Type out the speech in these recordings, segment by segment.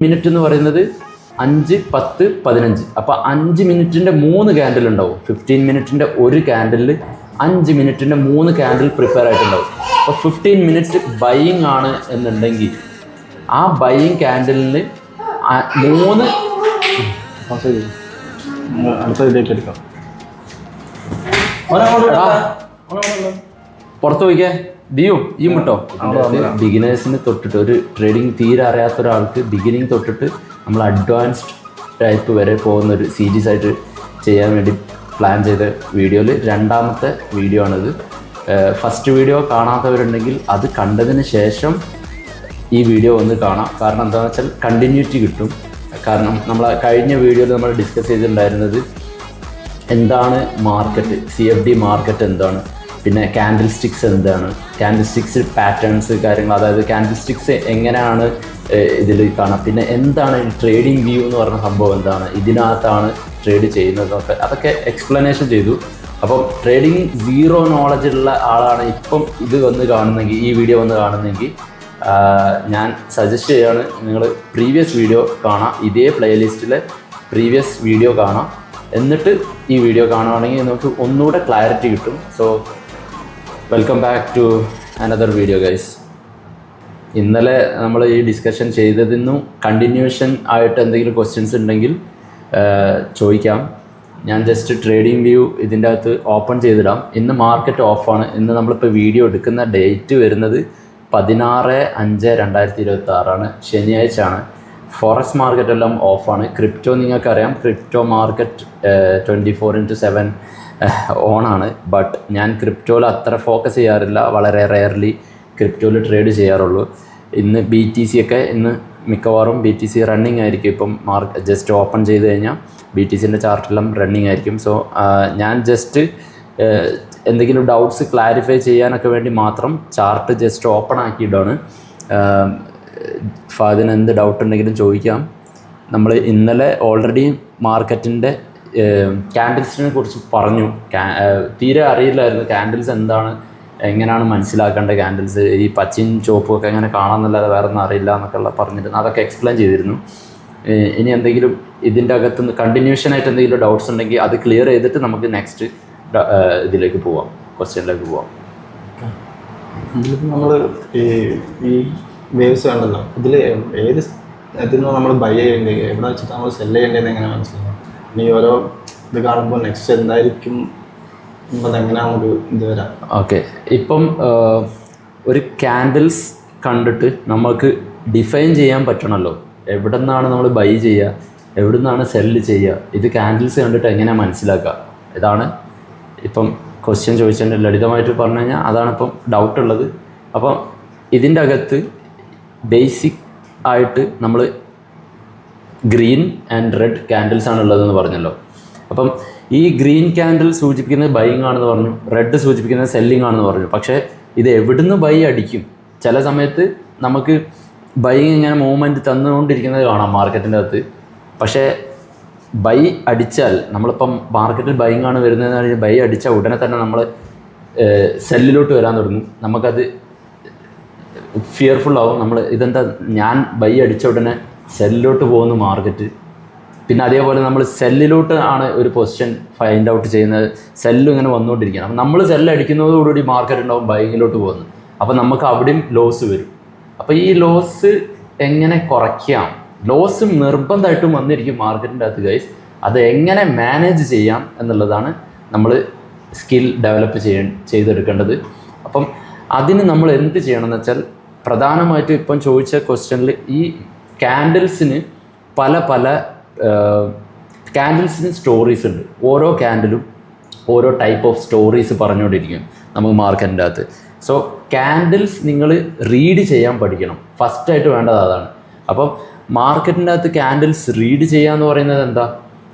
Minute എന്ന് പറയുന്നത് 5, 10, 15. അപ്പോൾ 5 മിനിറ്റിൻ്റെ 3 ക്യാൻഡിൽ ഉണ്ടാവും. 15 മിനിറ്റിൻ്റെ ഒരു ക്യാൻഡിലിൽ 5 മിനിറ്റിൻ്റെ 3 ക്യാൻഡിൽ പ്രിപ്പയർ ആയിട്ടുണ്ടാവും. അപ്പോൾ 15 മിനിറ്റ് ബൈയിങ് ആണ് എന്നുണ്ടെങ്കിൽ ആ ബൈയിങ് ക്യാൻഡിലിന് 3 പുറത്ത് പോയിക്കേ ഈ മുട്ടോ. ബിഗിനേഴ്സിന് തൊട്ടിട്ട് ഒരു ട്രേഡിങ് തീരെ അറിയാത്ത ഒരാൾക്ക് ബിഗിനിങ് തൊട്ടിട്ട് നമ്മൾ അഡ്വാൻസ്ഡ് ടൈപ്പ് വരെ പോകുന്ന ഒരു സീരീസ് ആയിട്ട് ചെയ്യാൻ വേണ്ടി പ്ലാൻ ചെയ്ത വീഡിയോയിൽ രണ്ടാമത്തെ വീഡിയോ ആണിത്. ഫസ്റ്റ് വീഡിയോ കാണാത്തവരുണ്ടെങ്കിൽ അത് കണ്ടതിന് ശേഷം ഈ വീഡിയോ ഒന്ന് കാണാം. കാരണം എന്താണെന്ന് വെച്ചാൽ കണ്ടിന്യൂറ്റി കിട്ടും. കാരണം നമ്മൾ കഴിഞ്ഞ വീഡിയോയിൽ നമ്മൾ ഡിസ്കസ് ചെയ്തിട്ടുണ്ടായിരുന്നത് എന്താണ് മാർക്കറ്റ്, CFD മാർക്കറ്റ് എന്താണ്, പിന്നെ ക്യാൻഡിൽ സ്റ്റിക്സ് എന്താണ്, ക്യാൻഡിൽ സ്റ്റിക്സ് പാറ്റേൺസ് കാര്യങ്ങൾ, അതായത് ക്യാൻഡിൽ സ്റ്റിക്സ് എങ്ങനെയാണ് ഇതിൽ കാണാം, പിന്നെ എന്താണ് ട്രേഡിംഗ് വ്യൂ എന്ന് പറഞ്ഞ സംഭവം എന്താണ്, ഇതിനകത്താണ് ട്രേഡ് ചെയ്യുന്നതൊക്കെ, അതൊക്കെ എക്സ്പ്ലനേഷൻ ചെയ്തു. അപ്പം ട്രേഡിംഗ് സീറോ നോളജ് ഉള്ള ആളാണ് ഇപ്പം ഇത് വന്ന് കാണുന്നെങ്കിൽ, ഈ വീഡിയോ വന്ന് കാണുന്നെങ്കിൽ ഞാൻ സജസ്റ്റ് ചെയ്യാണ് നിങ്ങൾ പ്രീവിയസ് വീഡിയോ കാണാം. ഇതേ പ്ലേലിസ്റ്റിലെ പ്രീവിയസ് വീഡിയോ കാണാം. എന്നിട്ട് ഈ വീഡിയോ കാണുകയാണെങ്കിൽ നമുക്ക് ഒന്നുകൂടെ ക്ലാരിറ്റി കിട്ടും. So welcome back to another video guys. ഇന്നലെ നമ്മൾ ഈ ഡിസ്കഷൻ ചെയ്തതിനും കണ്ടിന്യൂഷൻ ആയിട്ട് എന്തെങ്കിലും ക്വസ്റ്റ്യൻസ് ഉണ്ടെങ്കിൽ ചോദിക്കാം. ഞാൻ ജസ്റ്റ് ട്രേഡിംഗ് വ്യൂ ഇതിൻ്റെ അകത്ത് ഓപ്പൺ ചെയ്തിടാം. ഇന്ന് മാർക്കറ്റ് ഓഫാണ്. ഇന്ന് നമ്മളിപ്പോൾ വീഡിയോ എടുക്കുന്ന ഡേറ്റ് വരുന്നത് 16/5/2026 ശനിയാഴ്ച ആണ്. ഫോറക്സ് മാർക്കറ്റ് എല്ലാം ഓഫാണ്. ക്രിപ്റ്റോ നിങ്ങൾക്കറിയാം, ക്രിപ്റ്റോ മാർക്കറ്റ് 24/7 ഓണാണ്. ബട്ട് ഞാൻ ക്രിപ്റ്റോയിൽ അത്ര ഫോക്കസ് ചെയ്യാറില്ല. വളരെ റെയർലി ക്രിപ്റ്റോയിൽ ട്രേഡ് ചെയ്യാറുള്ളൂ. ഇന്ന് BTC ഒക്കെ ഇന്ന് മിക്കവാറും BTC റണ്ണിങ് ആയിരിക്കും. ഇപ്പം ജസ്റ്റ് ഓപ്പൺ ചെയ്ത് കഴിഞ്ഞാൽ BTCൻ്റെ ചാർട്ടെല്ലാം റണ്ണിങ് ആയിരിക്കും. സോ ഞാൻ ജസ്റ്റ് എന്തെങ്കിലും ഡൗട്ട്സ് ക്ലാരിഫൈ ചെയ്യാനൊക്കെ വേണ്ടി മാത്രം ചാർട്ട് ജസ്റ്റ് ഓപ്പൺ ആക്കിയിട്ടാണ്. ഫാദിന് എന്ത് ഡൗട്ട് ഉണ്ടെങ്കിലും ചോദിക്കാം. നമ്മൾ ഇന്നലെ ഓൾറെഡി മാർക്കറ്റിൻ്റെ ക്യാൻഡിൽസിനെ കുറിച്ച് പറഞ്ഞു. തീരെ അറിയില്ലായിരുന്നു ക്യാൻഡിൽസ് എന്താണ്, എങ്ങനെയാണ് മനസ്സിലാക്കേണ്ട ക്യാൻഡിൽസ്, ഈ പച്ചയും ചുവപ്പും ഒക്കെ എങ്ങനെ കാണാമെന്നല്ലാതെ വേറെ ഒന്നും അറിയില്ല എന്നൊക്കെ പറഞ്ഞിരുന്നു. അതൊക്കെ എക്സ്പ്ലെയിൻ ചെയ്തിരുന്നു. ഇനി എന്തെങ്കിലും ഇതിൻ്റെ അകത്തുനിന്ന് കണ്ടിന്യൂഷനായിട്ട് എന്തെങ്കിലും ഡൗട്ട്സ് ഉണ്ടെങ്കിൽ അത് ക്ലിയർ ചെയ്തിട്ട് നമുക്ക് നെക്സ്റ്റ് ഇതിലേക്ക് പോവാം, ക്വസ്റ്റ്യനിലേക്ക് പോവാം. നമ്മൾ ഈ വേവ്സ് കണ്ടല്ലോ, ഇതിൽ ഏത് ഇതിൽ നിന്ന് നമ്മൾ ബൈ ചെയ്യേണ്ടത്, എവിടെ വെച്ചിട്ട് നമ്മൾ സെല് ചെയ്യേണ്ടതെന്ന് എങ്ങനെ മനസ്സിലാവും? ഇനി ഓരോ ഇത് കാണുമ്പോൾ നെക്സ്റ്റ് എന്തായിരിക്കും എങ്ങനെ നമുക്ക് ഇത് വരാം? ഓക്കെ, ഇപ്പം ഒരു ക്യാൻഡിൽസ് കണ്ടിട്ട് നമുക്ക് ഡിഫൈൻ ചെയ്യാൻ പറ്റണമല്ലോ എവിടെ നിന്നാണ് നമ്മൾ ബൈ ചെയ്യുക, എവിടെ നിന്നാണ് സെല്ല് ചെയ്യുക. ഇത് ക്യാൻഡിൽസ് കണ്ടിട്ട് എങ്ങനെയാണ് മനസ്സിലാക്കുക? ഇതാണ് ഇപ്പം ക്വസ്റ്റ്യൻ ചോദിച്ചതിൻ്റെ ലളിതമായിട്ട് പറഞ്ഞു കഴിഞ്ഞാൽ അതാണ് ഇപ്പം ഡൗട്ടുള്ളത്. അപ്പം ഇതിൻ്റെ അകത്ത് ബേസിക് ആയിട്ട് നമ്മൾ ഗ്രീൻ ആൻഡ് റെഡ് ക്യാൻഡിൽസ് ആണ് ഉള്ളതെന്ന് പറഞ്ഞല്ലോ. അപ്പം ഈ ഗ്രീൻ ക്യാൻഡിൽ സൂചിപ്പിക്കുന്നത് ബൈയിങ് ആണെന്ന് പറഞ്ഞു, റെഡ് സൂചിപ്പിക്കുന്നത് സെല്ലിംഗ് ആണെന്ന് പറഞ്ഞു. പക്ഷേ ഇത് എവിടുന്ന് ബൈ അടിക്കും? ചില സമയത്ത് നമുക്ക് ബൈയിങ് ഇങ്ങനെ മൂവ്മെൻറ്റ് തന്നുകൊണ്ടിരിക്കുന്നത് കാണാം മാർക്കറ്റിൻ്റെ അകത്ത്. പക്ഷേ ബൈ അടിച്ചാൽ, നമ്മളിപ്പം മാർക്കറ്റിൽ ബൈയിങ് ആണ് വരുന്നതെന്ന് പറഞ്ഞാൽ ബൈ അടിച്ചാൽ ഉടനെ തന്നെ നമ്മൾ സെല്ലിലോട്ട് വരാൻ തുടങ്ങും. നമുക്കത് ഫിയർഫുള്ളാവും. നമ്മൾ ഇതെന്താ, ഞാൻ ബൈ അടിച്ച ഉടനെ സെല്ലിലോട്ട് പോകുന്നു മാർക്കറ്റ്. പിന്നെ അതേപോലെ നമ്മൾ സെല്ലിലോട്ട് ആണ് ഒരു പൊസിഷൻ ഫൈൻഡ് ഔട്ട് ചെയ്യുന്നത്. സെല്ല് ഇങ്ങനെ വന്നുകൊണ്ടിരിക്കുകയാണ്. അപ്പം നമ്മൾ സെല്ല് അടിക്കുന്നതോടുകൂടി മാർക്കറ്റ് ഉണ്ടാവും ബൈയിങ്ങിലോട്ട് പോകുന്നത്. അപ്പോൾ നമുക്ക് അവിടെയും ലോസ് വരും. അപ്പോൾ ഈ ലോസ് എങ്ങനെ കുറയ്ക്കാം? ലോസ് നിർബന്ധമായിട്ടും വന്നിരിക്കും മാർക്കറ്റിൻ്റെ അകത്ത് ഗൈസ്. അത് എങ്ങനെ മാനേജ് ചെയ്യാം എന്നുള്ളതാണ് നമ്മൾ സ്കിൽ ഡെവലപ്പ് ചെയ്തെടുക്കേണ്ടത്. അപ്പം അതിന് നമ്മൾ എന്ത് ചെയ്യണമെന്ന് വെച്ചാൽ, പ്രധാനമായിട്ടും ഇപ്പം ചോദിച്ച ക്വസ്റ്റ്യനിൽ ഈ ക്യാൻഡിൽസിന് പല ക്യാൻഡിൽസിന് സ്റ്റോറീസ് ഉണ്ട്. ഓരോ ക്യാൻഡിലും ഓരോ ടൈപ്പ് ഓഫ് സ്റ്റോറീസ് പറഞ്ഞുകൊണ്ടിരിക്കും നമുക്ക് മാർക്കറ്റിൻ്റെ അകത്ത്. സോ ക്യാൻഡിൽസ് നിങ്ങൾ റീഡ് ചെയ്യാൻ പഠിക്കണം. ഫസ്റ്റായിട്ട് വേണ്ടത് അതാണ്. അപ്പം മാർക്കറ്റിൻ്റെ അകത്ത് ക്യാൻഡിൽസ് റീഡ് ചെയ്യുക എന്ന് പറയുന്നത് എന്താ?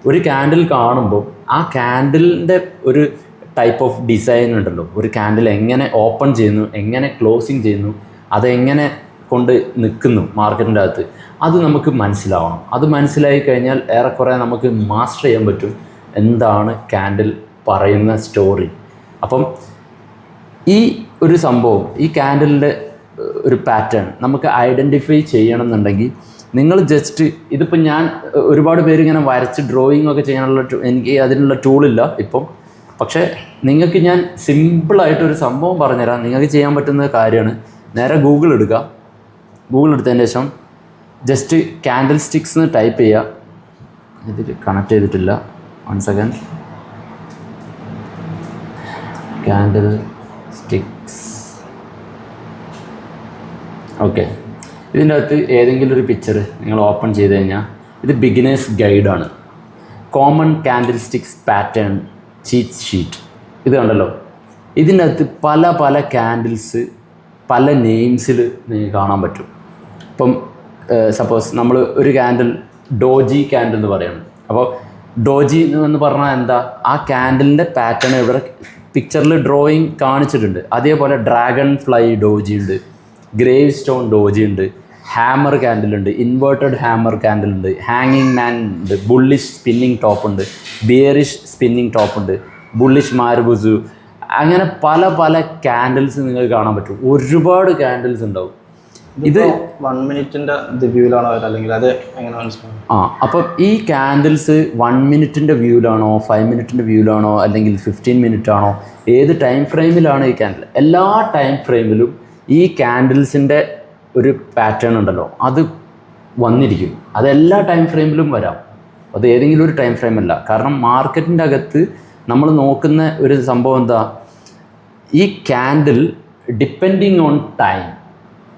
ഒരു ക്യാൻഡിൽ കാണുമ്പോൾ ആ ക്യാൻഡിലിൻ്റെ ഒരു ടൈപ്പ് ഓഫ് ഡിസൈൻ ഉണ്ടല്ലോ. ഒരു ക്യാൻഡിൽ എങ്ങനെ ഓപ്പൺ ചെയ്യുന്നു, എങ്ങനെ ക്ലോസിങ് ചെയ്യുന്നു, അതെങ്ങനെ കൊണ്ട് നിൽക്കുന്നു മാർക്കറ്റിൻ്റെ അകത്ത്, അത് നമുക്ക് മനസ്സിലാവണം. അത് മനസ്സിലായി കഴിഞ്ഞാൽ ഏറെക്കുറെ നമുക്ക് മാസ്റ്റർ ചെയ്യാൻ പറ്റും എന്താണ് ക്യാൻഡിൽ പറയുന്ന സ്റ്റോറി. അപ്പം ഈ ഒരു സംഭവം, ഈ ക്യാൻഡിലിൻ്റെ ഒരു പാറ്റേൺ നമുക്ക് ഐഡൻറ്റിഫൈ ചെയ്യണമെന്നുണ്ടെങ്കിൽ നിങ്ങൾ ജസ്റ്റ് ഇതിപ്പോൾ ഞാൻ ഒരുപാട് പേര് ഇങ്ങനെ വരച്ച് ഡ്രോയിങ് ഒക്കെ ചെയ്യാനുള്ള എനിക്ക് അതിനുള്ള ടൂളില്ല ഇപ്പം. പക്ഷേ നിങ്ങൾക്ക് ഞാൻ സിമ്പിളായിട്ടൊരു സംഭവം പറഞ്ഞുതരാം. നിങ്ങൾക്ക് ചെയ്യാൻ പറ്റുന്ന കാര്യമാണ്. നേരെ ഗൂഗിൾ എടുക്കുക. ഗൂഗിൾ എടുത്തതിന് ശേഷം ജസ്റ്റ് ക്യാൻഡിൽ സ്റ്റിക്സ് എന്ന് ടൈപ്പ് ചെയ്യുക. ഇതിൽ കണക്ട് ചെയ്തിട്ടില്ല, 1 സെക്കൻഡ്. Candle sticks. ഓക്കെ, ഇതിൻ്റെ അകത്ത് ഏതെങ്കിലും ഒരു പിക്ചർ നിങ്ങൾ ഓപ്പൺ ചെയ്ത് കഴിഞ്ഞാൽ ഇത് ബിഗിനേഴ്സ് ഗൈഡാണ്. Common candle sticks pattern cheat sheet. ഇത് കണ്ടല്ലോ, ഇതിൻ്റെ അകത്ത് പല പല ക്യാൻഡിൽസ് പല നെയിംസിൽ നിങ്ങൾക്ക് കാണാൻ പറ്റും. ഇപ്പം സപ്പോസ് നമ്മൾ ഒരു ക്യാൻഡിൽ ഡോജി ക്യാൻഡിൽ എന്ന് പറയുന്നത്. അപ്പോൾ ഡോജി എന്ന് പറഞ്ഞാൽ എന്താ, ആ ക്യാൻഡിലിൻ്റെ പാറ്റേൺ ഇവിടെ പിക്ചറിൽ ഡ്രോയിങ് കാണിച്ചിട്ടുണ്ട്. അതേപോലെ ഡ്രാഗൺ ഫ്ലൈ ഡോജി ഉണ്ട്, ഗ്രേവ് സ്റ്റോൺ ഡോജി ഉണ്ട്, ഹാമർ ക്യാൻഡിൽ ഉണ്ട്, ഇൻവേർട്ടഡ് ഹാമർ ക്യാൻഡിൽ ഉണ്ട്, ഹാങ്ങിങ് മാൻ ഉണ്ട്, ബുള്ളിഷ് സ്പിന്നിങ് ടോപ്പ് ഉണ്ട്, ബിയറിഷ് സ്പിന്നിങ് ടോപ്പ് ഉണ്ട്, ബുള്ളിഷ് മാർബുസു. അങ്ങനെ പല പല ക്യാൻഡിൽസ് നിങ്ങൾക്ക് കാണാൻ പറ്റും. ഒരുപാട് ക്യാൻഡിൽസ് ഉണ്ടാവും. ഇത് 1 മിനിറ്റിൻ്റെ വ്യൂവിലാണോ അല്ലെങ്കിൽ അത് എങ്ങനെ മനസ്സിലാവും? അപ്പം ഈ ക്യാൻഡിൽസ് 1 മിനിറ്റിൻ്റെ വ്യൂവിലാണോ 5 മിനിറ്റിൻ്റെ വ്യൂവിലാണോ അല്ലെങ്കിൽ 15 മിനിറ്റ് ആണോ, ഏത് ടൈം ഫ്രെയിമിലാണ് ഈ ക്യാൻഡിൽ? എല്ലാ ടൈം ഫ്രെയിമിലും ഈ ക്യാൻഡിൽസിൻ്റെ ഒരു പാറ്റേൺ ഉണ്ടല്ലോ, അത് വന്നിരിക്കും. അതെല്ലാ ടൈം ഫ്രെയിമിലും വരാം. അത് ഏതെങ്കിലും ഒരു ടൈം ഫ്രെയിം അല്ല. കാരണം മാർക്കറ്റിൻ്റെ അകത്ത് നമ്മൾ നോക്കുന്ന ഒരു സംഭവം എന്താ, ഈ ക്യാൻഡിൽ ഡിപ്പെൻഡിങ് ഓൺ ടൈം.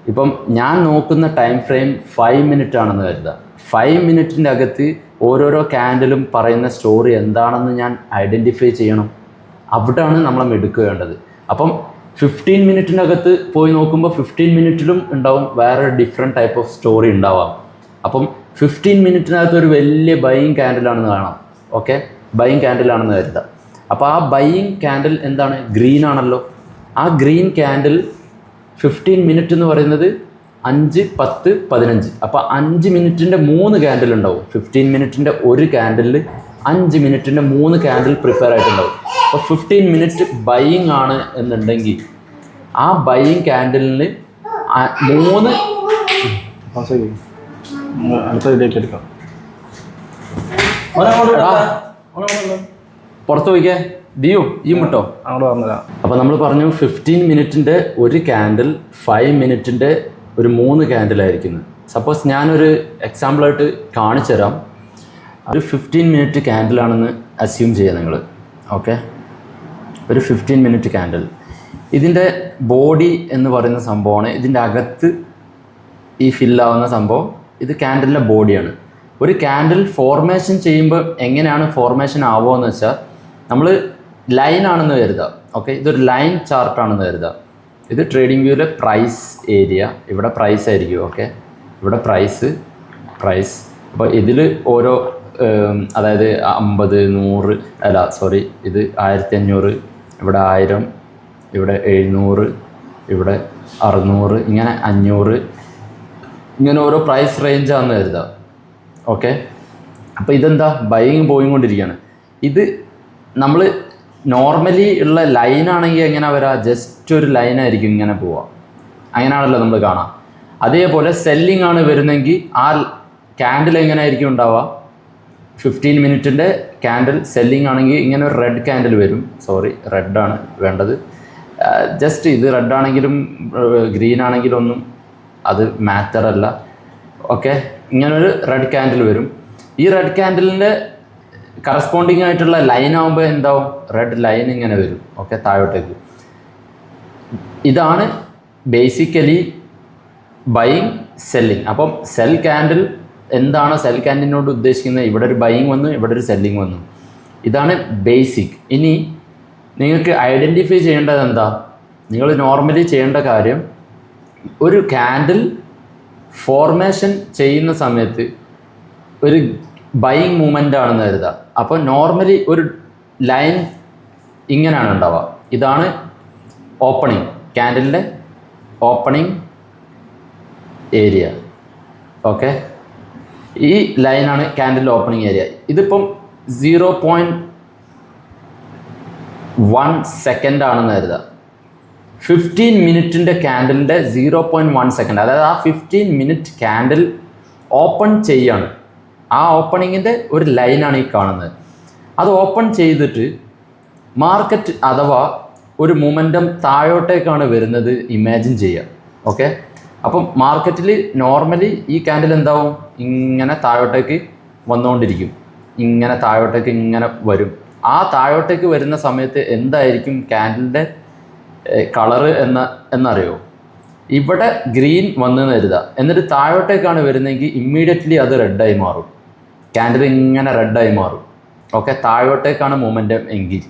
ഇപ്പം ഞാൻ നോക്കുന്ന ടൈം ഫ്രെയിം 5 മിനിറ്റ് ആണെന്ന് കരുതുക. 5 മിനിറ്റിൻ്റെ അകത്ത് ഓരോരോ ക്യാൻഡിലും പറയുന്ന സ്റ്റോറി എന്താണെന്ന് ഞാൻ ഐഡൻറ്റിഫൈ ചെയ്യണം. അവിടെയാണ് നമ്മളെ മിടുക്കേണ്ടത്. അപ്പം 15 മിനിറ്റിനകത്ത് പോയി നോക്കുമ്പോൾ 15 മിനിറ്റിലും ഉണ്ടാവും വേറെ ഡിഫറെൻറ്റ് ടൈപ്പ് ഓഫ് സ്റ്റോറി ഉണ്ടാവാം. അപ്പം 15 മിനിറ്റിനകത്ത് ഒരു വലിയ ബൈയിങ് ക്യാൻഡിലാണെന്ന് കാണാം. ഓക്കെ, ബൈയിങ് ക്യാൻഡിലാണെന്ന് കരുതാം. അപ്പോൾ ആ ബൈയിങ് ക്യാൻഡിൽ എന്താണ്, ഗ്രീൻ ആണല്ലോ. ആ ഗ്രീൻ ക്യാൻഡിൽ 15 മിനിറ്റ് എന്ന് പറയുന്നത് 5, 10, 15. അപ്പോൾ 5 മിനിറ്റിൻ്റെ 3 ക്യാൻഡിൽ ഉണ്ടാവും. 15 മിനിറ്റിൻ്റെ ഒരു ക്യാൻഡിലിൽ 5 മിനിറ്റിൻ്റെ 3 ക്യാൻഡിൽ പ്രിപ്പയർ ആയിട്ടുണ്ടാവും. അപ്പോൾ 15 മിനിറ്റ് ബൈയിങ് ആണ് എന്നുണ്ടെങ്കിൽ ആ ബൈയിങ് ക്യാൻഡിലിന് 3 അടുത്ത ഇതിലേക്ക് എടുക്കാം. പുറത്ത് പോയിക്കേ ദിയോ ഈ മുട്ടോ അങ്ങോട്ട് പറഞ്ഞുതരാം. അപ്പോൾ നമ്മൾ പറഞ്ഞു 15 മിനിറ്റിൻ്റെ ഒരു ക്യാൻഡിൽ 5 മിനിറ്റിൻ്റെ ഒരു 3 ക്യാൻഡിലായിരിക്കുന്നത്. സപ്പോസ് ഞാനൊരു എക്സാമ്പിളായിട്ട് കാണിച്ചു തരാം. ഒരു 15 മിനിറ്റ് ക്യാൻഡിലാണെന്ന് അസ്യൂം ചെയ്യുക നിങ്ങൾ. ഓക്കെ, ഒരു 15 മിനിറ്റ് ക്യാൻഡിൽ. ഇതിൻ്റെ ബോഡി എന്ന് പറയുന്ന സംഭവമാണ്. ഇതിൻ്റെ അകത്ത് ഈ ഫില്ലാവുന്ന സംഭവം ഇത് ക്യാൻഡിലിൻ്റെ ബോഡിയാണ്. ഒരു ക്യാൻഡിൽ ഫോർമേഷൻ ചെയ്യുമ്പോൾ എങ്ങനെയാണ് ഫോർമേഷൻ ആവുകയെന്ന് വെച്ചാൽ, നമ്മൾ ലൈനാണെന്ന് കരുതുക. ഓക്കെ, ഇതൊരു ലൈൻ ചാർട്ടാണെന്ന് കരുതുക. ഇത് ട്രേഡിംഗ് വ്യൂവിലെ പ്രൈസ് ഏരിയ. ഇവിടെ പ്രൈസ് ആയിരിക്കും. ഓക്കെ, ഇവിടെ പ്രൈസ്. അപ്പോൾ ഇതിൽ ഓരോ അതായത് 50, 100 അല്ല സോറി, ഇത് 1500, ഇവിടെ 1000, ഇവിടെ 700, ഇവിടെ 600, ഇങ്ങനെ 500, ഇങ്ങനെ ഓരോ പ്രൈസ് റേഞ്ചാണെന്ന് കരുതുക. ഓക്കെ, അപ്പോൾ ഇതെന്താ ബൈയിങ് പോയിക്കൊണ്ടിരിക്കുകയാണ്. ഇത് നമ്മൾ നോർമലി ഉള്ള ലൈനാണെങ്കിൽ എങ്ങനെ വരാം, ജസ്റ്റ് ഒരു ലൈനായിരിക്കും ഇങ്ങനെ പോവുക. അങ്ങനെയാണല്ലോ നമ്മൾ കാണാം. അതേപോലെ സെല്ലിംഗ് ആണ് വരുന്നതെങ്കിൽ ആ ക്യാൻഡിൽ എങ്ങനെ ആയിരിക്കും ഉണ്ടാവുക, 15 മിനിറ്റിൻ്റെ ക്യാൻഡിൽ സെല്ലിംഗ് ആണെങ്കിൽ ഇങ്ങനെ ഒരു റെഡ് ക്യാൻഡിൽ വരും. സോറി, റെഡാണ് വേണ്ടത്. ജസ്റ്റ് ഇത് റെഡ് ആണെങ്കിലും ഗ്രീൻ ആണെങ്കിലും ഒന്നും അത് മാറ്റർ അല്ല. ഓക്കെ, ഇങ്ങനൊരു റെഡ് ക്യാൻഡിൽ വരും. ഈ റെഡ് ക്യാൻഡിലിൻ്റെ കറസ്പോണ്ടിങ് ആയിട്ടുള്ള ലൈൻ ആകുമ്പോൾ എന്താവും, റെഡ് ലൈൻ ഇങ്ങനെ വരും. ഓക്കെ, താഴോട്ടേക്ക്. ഇതാണ് ബേസിക്കലി ബൈയിങ് സെല്ലിങ്. അപ്പം സെൽ ക്യാൻഡിൽ എന്താണ് സെൽ ക്യാൻഡിലിനോട് ഉദ്ദേശിക്കുന്നത്, ഇവിടെ ഒരു ബൈയിങ് വന്നു, ഇവിടെ ഒരു സെല്ലിങ് വന്നു. ഇതാണ് ബേസിക്. ഇനി നിങ്ങൾക്ക് ഐഡൻറ്റിഫൈ ചെയ്യേണ്ടത് എന്താ, നിങ്ങൾ നോർമലി ചെയ്യേണ്ട കാര്യം, ഒരു ക്യാൻഡിൽ ഫോർമേഷൻ ചെയ്യുന്ന സമയത്ത് ഒരു ബൈയിങ് മൂവ്മെൻ്റ് ആണെന്ന് കരുതുക. അപ്പോൾ നോർമലി ഒരു ലൈൻ ഇങ്ങനെയാണ് ഉണ്ടാവുക. ഇതാണ് ഓപ്പണിംഗ്, ക്യാൻഡിലിൻ്റെ ഓപ്പണിംഗ് ഏരിയ. ഓക്കെ, ഈ ലൈനാണ് ക്യാൻഡിലിൻ്റെ ഓപ്പണിംഗ് ഏരിയ. ഇതിപ്പം 0.1 സെക്കൻഡ് ആണെന്ന് കരുതുക. 15 മിനിറ്റിൻ്റെ ക്യാൻഡിലിൻ്റെ 0.1 സെക്കൻഡ്, അതായത് ആ 15 മിനിറ്റ് ക്യാൻഡിൽ ഓപ്പൺ ചെയ്യാണ്. ആ ഓപ്പണിങ്ങിൻ്റെ ഒരു ലൈനാണ് ഈ കാണുന്നത്. അത് ഓപ്പൺ ചെയ്തിട്ട് മാർക്കറ്റ് അഥവാ ഒരു മൊമെൻറ്റം താഴോട്ടേക്കാണ് വരുന്നത് ഇമാജിൻ ചെയ്യുക. ഓക്കെ, അപ്പം മാർക്കറ്റിൽ നോർമലി ഈ ക്യാൻഡിൽ എന്താവും, ഇങ്ങനെ താഴോട്ടേക്ക് വന്നുകൊണ്ടിരിക്കും, ഇങ്ങനെ താഴോട്ടേക്ക് ഇങ്ങനെ വരും. ആ താഴോട്ടേക്ക് വരുന്ന സമയത്ത് എന്തായിരിക്കും ക്യാൻഡിലിൻ്റെ കളറ് എന്നറിയോ? ഇവിടെ ഗ്രീൻ വന്ന് കരുതുക, എന്നിട്ട് താഴോട്ടേക്കാണ് വരുന്നതെങ്കിൽ ഇമ്മീഡിയറ്റ്ലി അത് റെഡായി മാറും. ക്യാൻഡിൽ ഇങ്ങനെ റെഡായി മാറും. ഓക്കെ, താഴോട്ടേക്കാണ് മൊമെൻറ്റം എങ്കിൽ.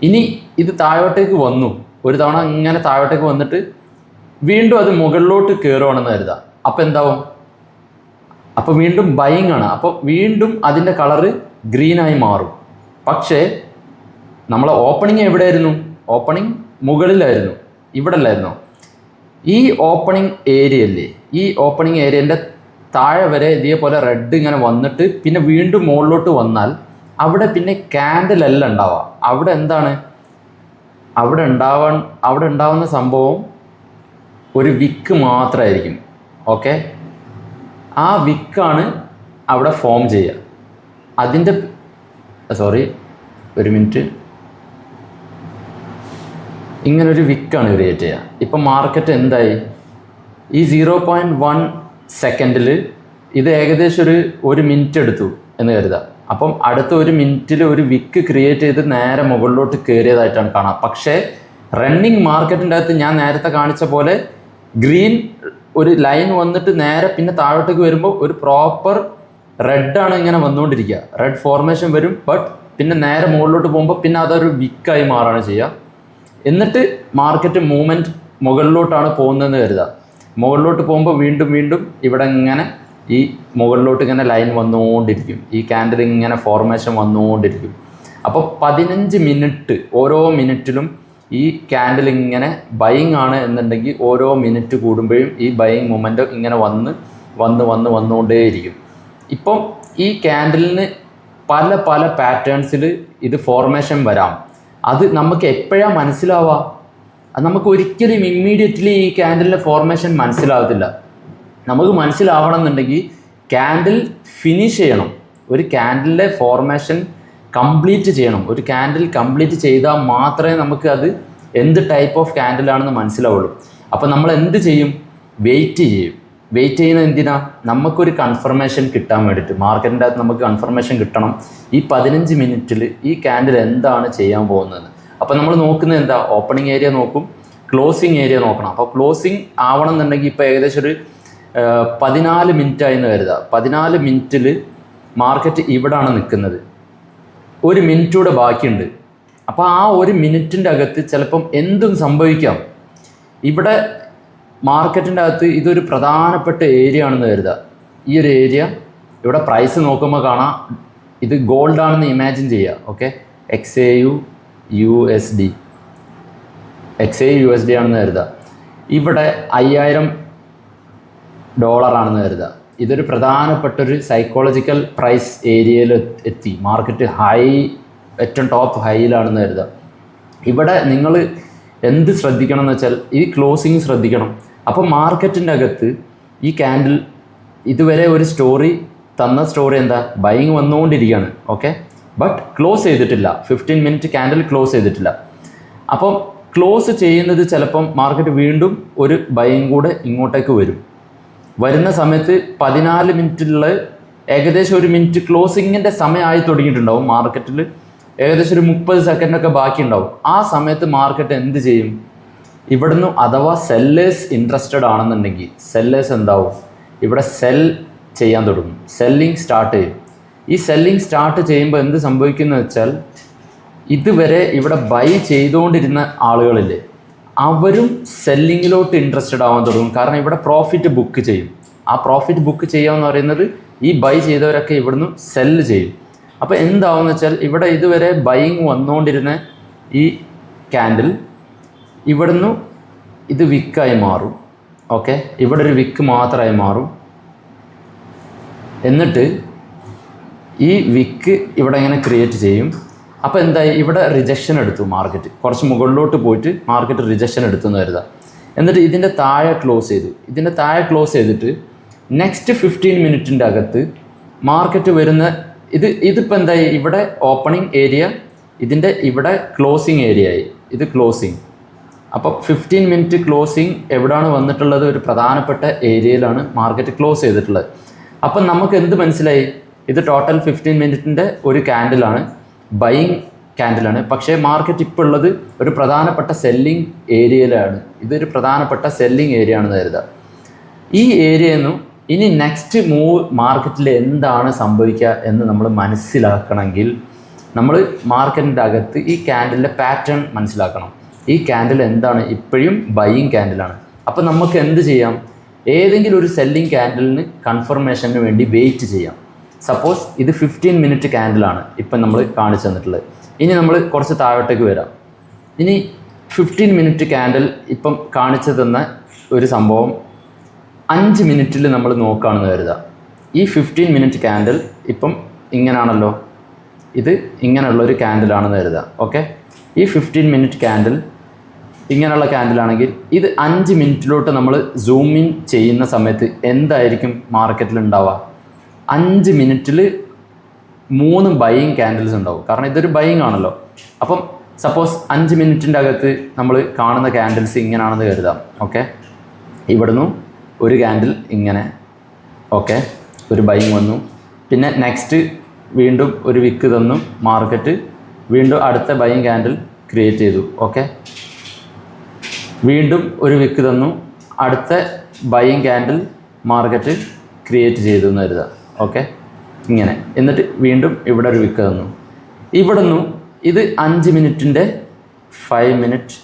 ഇനി ഇത് താഴോട്ടേക്ക് വന്നു, ഒരു തവണ ഇങ്ങനെ താഴോട്ടേക്ക് വന്നിട്ട് വീണ്ടും അത് മുകളിലോട്ട് കയറുവാണെന്ന് കരുതുക. അപ്പോൾ എന്താവും? അപ്പോൾ വീണ്ടും ബൈങ് ആണ്. അപ്പോൾ വീണ്ടും അതിൻ്റെ കളറ് ഗ്രീനായി മാറും. പക്ഷേ നമ്മളെ ഓപ്പണിങ് എവിടെയായിരുന്നു? ഓപ്പണിങ് മുകളിലായിരുന്നു, ഇവിടെ അല്ലായിരുന്നു. ഈ ഓപ്പണിങ് ഏരിയല്ലേ, ഈ ഓപ്പണിങ് ഏരിയൻ്റെ താഴെ വരെ ഇതേപോലെ റെഡ് ഇങ്ങനെ വന്നിട്ട് പിന്നെ വീണ്ടും മുകളിലോട്ട് വന്നാൽ അവിടെ പിന്നെ ക്യാൻഡിലല്ല ഉണ്ടാവുക. അവിടെ എന്താണ് അവിടെ ഉണ്ടാവുന്ന സംഭവം? ഒരു വിക്ക് മാത്രമായിരിക്കും. ഓക്കെ, ആ വിക്കാണ് അവിടെ ഫോം ചെയ്യുക. അതിൻ്റെ ഒരു മിനിറ്റ്, ഇങ്ങനൊരു വിക്കാണ് ക്രിയേറ്റ് ചെയ്യുക. ഇപ്പം മാർക്കറ്റ് എന്തായി? ഈ 0.1 സെക്കൻഡിൽ ഇത് ഏകദേശം ഒരു മിനിറ്റ് എടുത്തു എന്ന് കരുതുക. അപ്പം അടുത്ത ഒരു മിനിറ്റിൽ ഒരു വിക്ക് ക്രിയേറ്റ് ചെയ്ത് നേരെ മുകളിലോട്ട് കയറിയതായിട്ടാണ് കാണാം. പക്ഷേ റണ്ണിങ് മാർക്കറ്റിൻ്റെ അകത്ത് ഞാൻ നേരത്തെ കാണിച്ച പോലെ ഗ്രീൻ ഒരു ലൈൻ വന്നിട്ട് നേരെ പിന്നെ താഴോട്ടേക്ക് വരുമ്പോൾ ഒരു പ്രോപ്പർ റെഡാണ് ഇങ്ങനെ വന്നുകൊണ്ടിരിക്കുക. റെഡ് ഫോർമേഷൻ വരും, ബട്ട് പിന്നെ നേരെ മുകളിലോട്ട് പോകുമ്പോൾ പിന്നെ അതൊരു വിക്കായി മാറാണ് ചെയ്യുക. എന്നിട്ട് മാർക്കറ്റ് മൂവ്മെൻറ്റ് മുകളിലോട്ടാണ് പോകുന്നതെന്ന് കരുതുക. മുകളിലോട്ട് പോകുമ്പോൾ വീണ്ടും ഇവിടെ ഇങ്ങനെ ഈ മുകളിലോട്ട് ഇങ്ങനെ ലൈൻ വന്നുകൊണ്ടിരിക്കും, ഈ ക്യാൻഡിൽ ഇങ്ങനെ ഫോർമേഷൻ വന്നുകൊണ്ടിരിക്കും. അപ്പോൾ 15 മിനിറ്റ്, ഓരോ മിനിറ്റിലും ഈ ക്യാൻഡിൽ ഇങ്ങനെ ബൈങ് ആണ് എന്നുണ്ടെങ്കിൽ ഓരോ മിനിറ്റ് കൂടുമ്പോഴും ഈ ബൈങ് മൊമെൻറ്റം ഇങ്ങനെ വന്നുകൊണ്ടേയിരിക്കും. ഇപ്പം ഈ ക്യാൻഡിലിന് പല പാറ്റേൺസിൽ ഇത് ഫോർമേഷൻ വരാം. അത് നമുക്ക് എപ്പോഴാണ് മനസ്സിലാവുക? അത് നമുക്ക് ഒരിക്കലും ഇമ്മീഡിയറ്റ്ലി ഈ ക്യാൻഡിലിൻ്റെ ഫോർമേഷൻ മനസ്സിലാവത്തില്ല. നമുക്ക് മനസ്സിലാവണം എന്നുണ്ടെങ്കിൽ ക്യാൻഡിൽ ഫിനിഷ് ചെയ്യണം. ഒരു ക്യാൻഡിലിൻ്റെ ഫോർമേഷൻ കംപ്ലീറ്റ് ചെയ്യണം. ഒരു ക്യാൻഡിൽ കംപ്ലീറ്റ് ചെയ്താൽ മാത്രമേ നമുക്ക് അത് എന്ത് ടൈപ്പ് ഓഫ് ക്യാൻഡിലാണെന്ന് മനസ്സിലാവുള്ളൂ. അപ്പോൾ നമ്മൾ എന്ത് ചെയ്യും? വെയിറ്റ് ചെയ്യും. വെയിറ്റ് ചെയ്യുന്നത് എന്തിനാ? നമുക്കൊരു കൺഫർമേഷൻ കിട്ടാൻ വേണ്ടിയിട്ട്. മാർക്കറ്റിൻ്റെ അകത്ത് നമുക്ക് കൺഫർമേഷൻ കിട്ടണം ഈ 15 മിനിറ്റിൽ ഈ ക്യാൻഡിൽ എന്താണ് ചെയ്യാൻ പോകുന്നത്. അപ്പോൾ നമ്മൾ നോക്കുന്നത് എന്താ? ഓപ്പണിംഗ് ഏരിയ നോക്കും, ക്ലോസിങ് ഏരിയ നോക്കണം. അപ്പോൾ ക്ലോസിങ് ആവണം എന്നുണ്ടെങ്കിൽ ഇപ്പോൾ ഏകദേശം ഒരു 14 മിനിറ്റായി എന്ന് കരുതുക. 14 മിനിറ്റിൽ മാർക്കറ്റ് ഇവിടാണ് നിൽക്കുന്നത്. ഒരു മിനിറ്റ് കൂടെ ബാക്കിയുണ്ട്. അപ്പോൾ ആ ഒരു മിനിറ്റിൻ്റെ അകത്ത് ചിലപ്പം എന്തും സംഭവിക്കാം. ഇവിടെ മാർക്കറ്റിൻ്റെ അകത്ത് ഇതൊരു പ്രധാനപ്പെട്ട ഏരിയ ആണെന്ന് കരുതുക. ഈ ഒരു ഏരിയ ഇവിടെ പ്രൈസ് നോക്കുമ്പോൾ കാണാം, ഇത് ഗോൾഡാണെന്ന് ഇമാജിൻ ചെയ്യുക. ഓക്കെ, XAUUSD ആണെന്ന് കരുതുക. ഇവിടെ $5000 ആണെന്ന് കരുതുക. ഇതൊരു പ്രധാനപ്പെട്ടൊരു സൈക്കോളജിക്കൽ പ്രൈസ് ഏരിയയിൽ എത്തി. മാർക്കറ്റ് ഏറ്റവും ടോപ്പ് ഹൈയിലാണെന്ന് കരുതുക. ഇവിടെ നിങ്ങൾ എന്ത് ശ്രദ്ധിക്കണം എന്ന് വെച്ചാൽ ഈ ക്ലോസിങ് ശ്രദ്ധിക്കണം. അപ്പോൾ മാർക്കറ്റിൻ്റെ അകത്ത് ഈ ക്യാൻഡിൽ ഇതുവരെ ഒരു തന്ന സ്റ്റോറി എന്താ? ബൈങ് വന്നുകൊണ്ടിരിക്കുകയാണ്. ഓക്കെ, ബട്ട് ക്ലോസ് ചെയ്തിട്ടില്ല. 15 മിനിറ്റ് ക്യാൻഡിൽ ക്ലോസ് ചെയ്തിട്ടില്ല. അപ്പം ക്ലോസ് ചെയ്യുന്നത് ചിലപ്പം മാർക്കറ്റ് വീണ്ടും ഒരു ബൈങ് കൂടെ ഇങ്ങോട്ടേക്ക് വരുന്ന സമയത്ത് 14 മിനിറ്റിലുള്ള ഏകദേശം ഒരു മിനിറ്റ് ക്ലോസിങ്ങിൻ്റെ സമയമായി തുടങ്ങിയിട്ടുണ്ടാവും. മാർക്കറ്റിൽ ഏകദേശം ഒരു 30 സെക്കൻഡൊക്കെ ബാക്കി ഉണ്ടാവും. ആ സമയത്ത് മാർക്കറ്റ് എന്ത് ചെയ്യും? ഇവിടുന്ന് അഥവാ സെല്ലേഴ്സ് ഇൻട്രസ്റ്റഡ് ആണെന്നുണ്ടെങ്കിൽ സെല്ലേഴ്സ് എന്താവും? ഇവിടെ സെൽ ചെയ്യാൻ തുടങ്ങും. സെല്ലിങ് സ്റ്റാർട്ട് ചെയ്യും. ഈ സെല്ലിങ് സ്റ്റാർട്ട് ചെയ്യുമ്പോൾ എന്ത് സംഭവിക്കുന്നു വെച്ചാൽ ഇതുവരെ ഇവിടെ ബൈ ചെയ്തുകൊണ്ടിരുന്ന ആളുകളില്ലേ, അവരും സെല്ലിങ്ങിലോട്ട് ഇൻട്രസ്റ്റഡ് ആവാൻ തുടങ്ങും. കാരണം ഇവിടെ പ്രോഫിറ്റ് ബുക്ക് ചെയ്യും. ആ പ്രോഫിറ്റ് ബുക്ക് ചെയ്യുക എന്ന് പറയുന്നത് ഈ ബൈ ചെയ്തവരൊക്കെ ഇവിടുന്ന് സെല്ല് ചെയ്യും. അപ്പോൾ എന്താവുമെന്ന് വെച്ചാൽ ഇവിടെ ഇതുവരെ ബൈയിങ് വന്നുകൊണ്ടിരുന്ന ഈ ക്യാൻഡിൽ ഇവിടുന്ന് ഇത് വിക്കായി മാറും. ഓക്കെ, ഇവിടെ ഒരു വിക്ക് മാത്രമായി മാറും. എന്നിട്ട് ഈ വിക്ക് ഇവിടെ ഇങ്ങനെ ക്രിയേറ്റ് ചെയ്യും. അപ്പോൾ എന്തായി? ഇവിടെ റിജക്ഷൻ എടുത്തു മാർക്കറ്റ്. കുറച്ച് മുകളിലോട്ട് പോയിട്ട് മാർക്കറ്റ് റിജക്ഷൻ എടുത്തു എന്ന് കരുതാം. എന്നിട്ട് ഇതിൻ്റെ താഴെ ക്ലോസ് ചെയ്തു. ഇതിൻ്റെ താഴെ ക്ലോസ് ചെയ്തിട്ട് നെക്സ്റ്റ് 15 മിനിറ്റിൻ്റെ അകത്ത് മാർക്കറ്റ് വരുന്ന ഇതിപ്പോൾ എന്തായി, ഇവിടെ ഓപ്പണിംഗ് ഏരിയ, ഇതിൻ്റെ ഇവിടെ ക്ലോസിങ് ഏരിയ ആയി, ഇത് ക്ലോസിങ്. അപ്പോൾ 15 മിനിറ്റ് ക്ലോസിങ് എവിടെയാണ് വന്നിട്ടുള്ളത്? ഒരു പ്രധാനപ്പെട്ട ഏരിയയിലാണ് മാർക്കറ്റ് ക്ലോസ് ചെയ്തിട്ടുള്ളത്. അപ്പം നമുക്ക് എന്ത് മനസ്സിലായി? ഇത് ടോട്ടൽ 15 മിനിറ്റിൻ്റെ ഒരു ക്യാൻഡിലാണ്, ബൈയിങ് ക്യാൻഡിലാണ്. പക്ഷേ മാർക്കറ്റ് ഇപ്പോൾ ഉള്ളത് ഒരു പ്രധാനപ്പെട്ട സെല്ലിംഗ് ഏരിയയിലാണ്. ഇതൊരു പ്രധാനപ്പെട്ട സെല്ലിംഗ് ഏരിയ ആണെന്ന് കരുതുക. ഈ ഏരിയയിൽ നിന്നും ഇനി നെക്സ്റ്റ് മൂവ് മാർക്കറ്റിൽ എന്താണ് സംഭവിക്കുക എന്ന് നമ്മൾ മനസ്സിലാക്കണമെങ്കിൽ നമ്മൾ മാർക്കറ്റിൻ്റെ അകത്ത് ഈ ക്യാൻഡിലിൻ്റെ പാറ്റേൺ മനസ്സിലാക്കണം. ഈ ക്യാൻഡിൽ എന്താണ്? ഇപ്പോഴും ബൈയിങ് ക്യാൻഡിലാണ്. അപ്പോൾ നമുക്ക് എന്ത് ചെയ്യാം? ഏതെങ്കിലും ഒരു സെല്ലിംഗ് ക്യാൻഡിലിന് കൺഫർമേഷന് വേണ്ടി വെയിറ്റ് ചെയ്യാം. സപ്പോസ് ഇത് 15 മിനിറ്റ് ക്യാൻഡിലാണ് ഇപ്പം നമ്മൾ കാണിച്ചു തന്നിട്ടുള്ളത്. ഇനി നമ്മൾ കുറച്ച് താഴോട്ടേക്ക് വരാം. ഇനി 15 മിനിറ്റ് ക്യാൻഡിൽ ഇപ്പം കാണിച്ചു തന്ന ഒരു സംഭവം 5 മിനിറ്റിൽ നമ്മൾ നോക്കുകയാണെന്ന് കരുതുക. ഈ 15 മിനിറ്റ് ക്യാൻഡിൽ ഇപ്പം ഇങ്ങനെയാണല്ലോ, ഇത് ഇങ്ങനെയുള്ളൊരു ക്യാൻഡിലാണെന്ന് കരുതുക. ഓക്കെ, ഈ 15 മിനിറ്റ് ക്യാൻഡിൽ ഇങ്ങനെയുള്ള ക്യാൻഡിലാണെങ്കിൽ ഇത് 5 മിനിറ്റിലോട്ട് നമ്മൾ സൂം ഇൻ ചെയ്യുന്ന സമയത്ത് എന്തായിരിക്കും മാർക്കറ്റിൽ ഉണ്ടാവുക? 5 മിനിറ്റിൽ 3 ബൈയിങ് ക്യാൻഡിൽസ് ഉണ്ടാവും. കാരണം ഇതൊരു ബൈയിങ് ആണല്ലോ. അപ്പം സപ്പോസ് 5 മിനിറ്റിൻ്റെ അകത്ത് നമ്മൾ കാണുന്ന ക്യാൻഡിൽസ് ഇങ്ങനെയാണെന്ന് കരുതാം. ഓക്കെ, ഇവിടുന്ന് ഒരു ക്യാൻഡിൽ ഇങ്ങനെ, ഓക്കെ, ഒരു ബൈയിങ് വന്നു. പിന്നെ നെക്സ്റ്റ് വീണ്ടും ഒരു വിക്ക് തന്നു മാർക്കറ്റ്, വീണ്ടും അടുത്ത ബൈയിങ് ക്യാൻഡിൽ ക്രിയേറ്റ് ചെയ്തു. ഓക്കെ, വീണ്ടും ഒരു വിക്ക് തന്നു, അടുത്ത ബൈയിങ് ക്യാൻഡിൽ മാർക്കറ്റ് ക്രിയേറ്റ് ചെയ്തു എന്ന് കരുതുക. ഓക്കെ, ഇങ്ങനെ. എന്നിട്ട് വീണ്ടും ഇവിടെ ഒരു വിക്ക് തന്നു. ഇവിടെ നിന്നും ഇത് 5 മിനിറ്റിൻ്റെ 5 മിനിറ്റ്,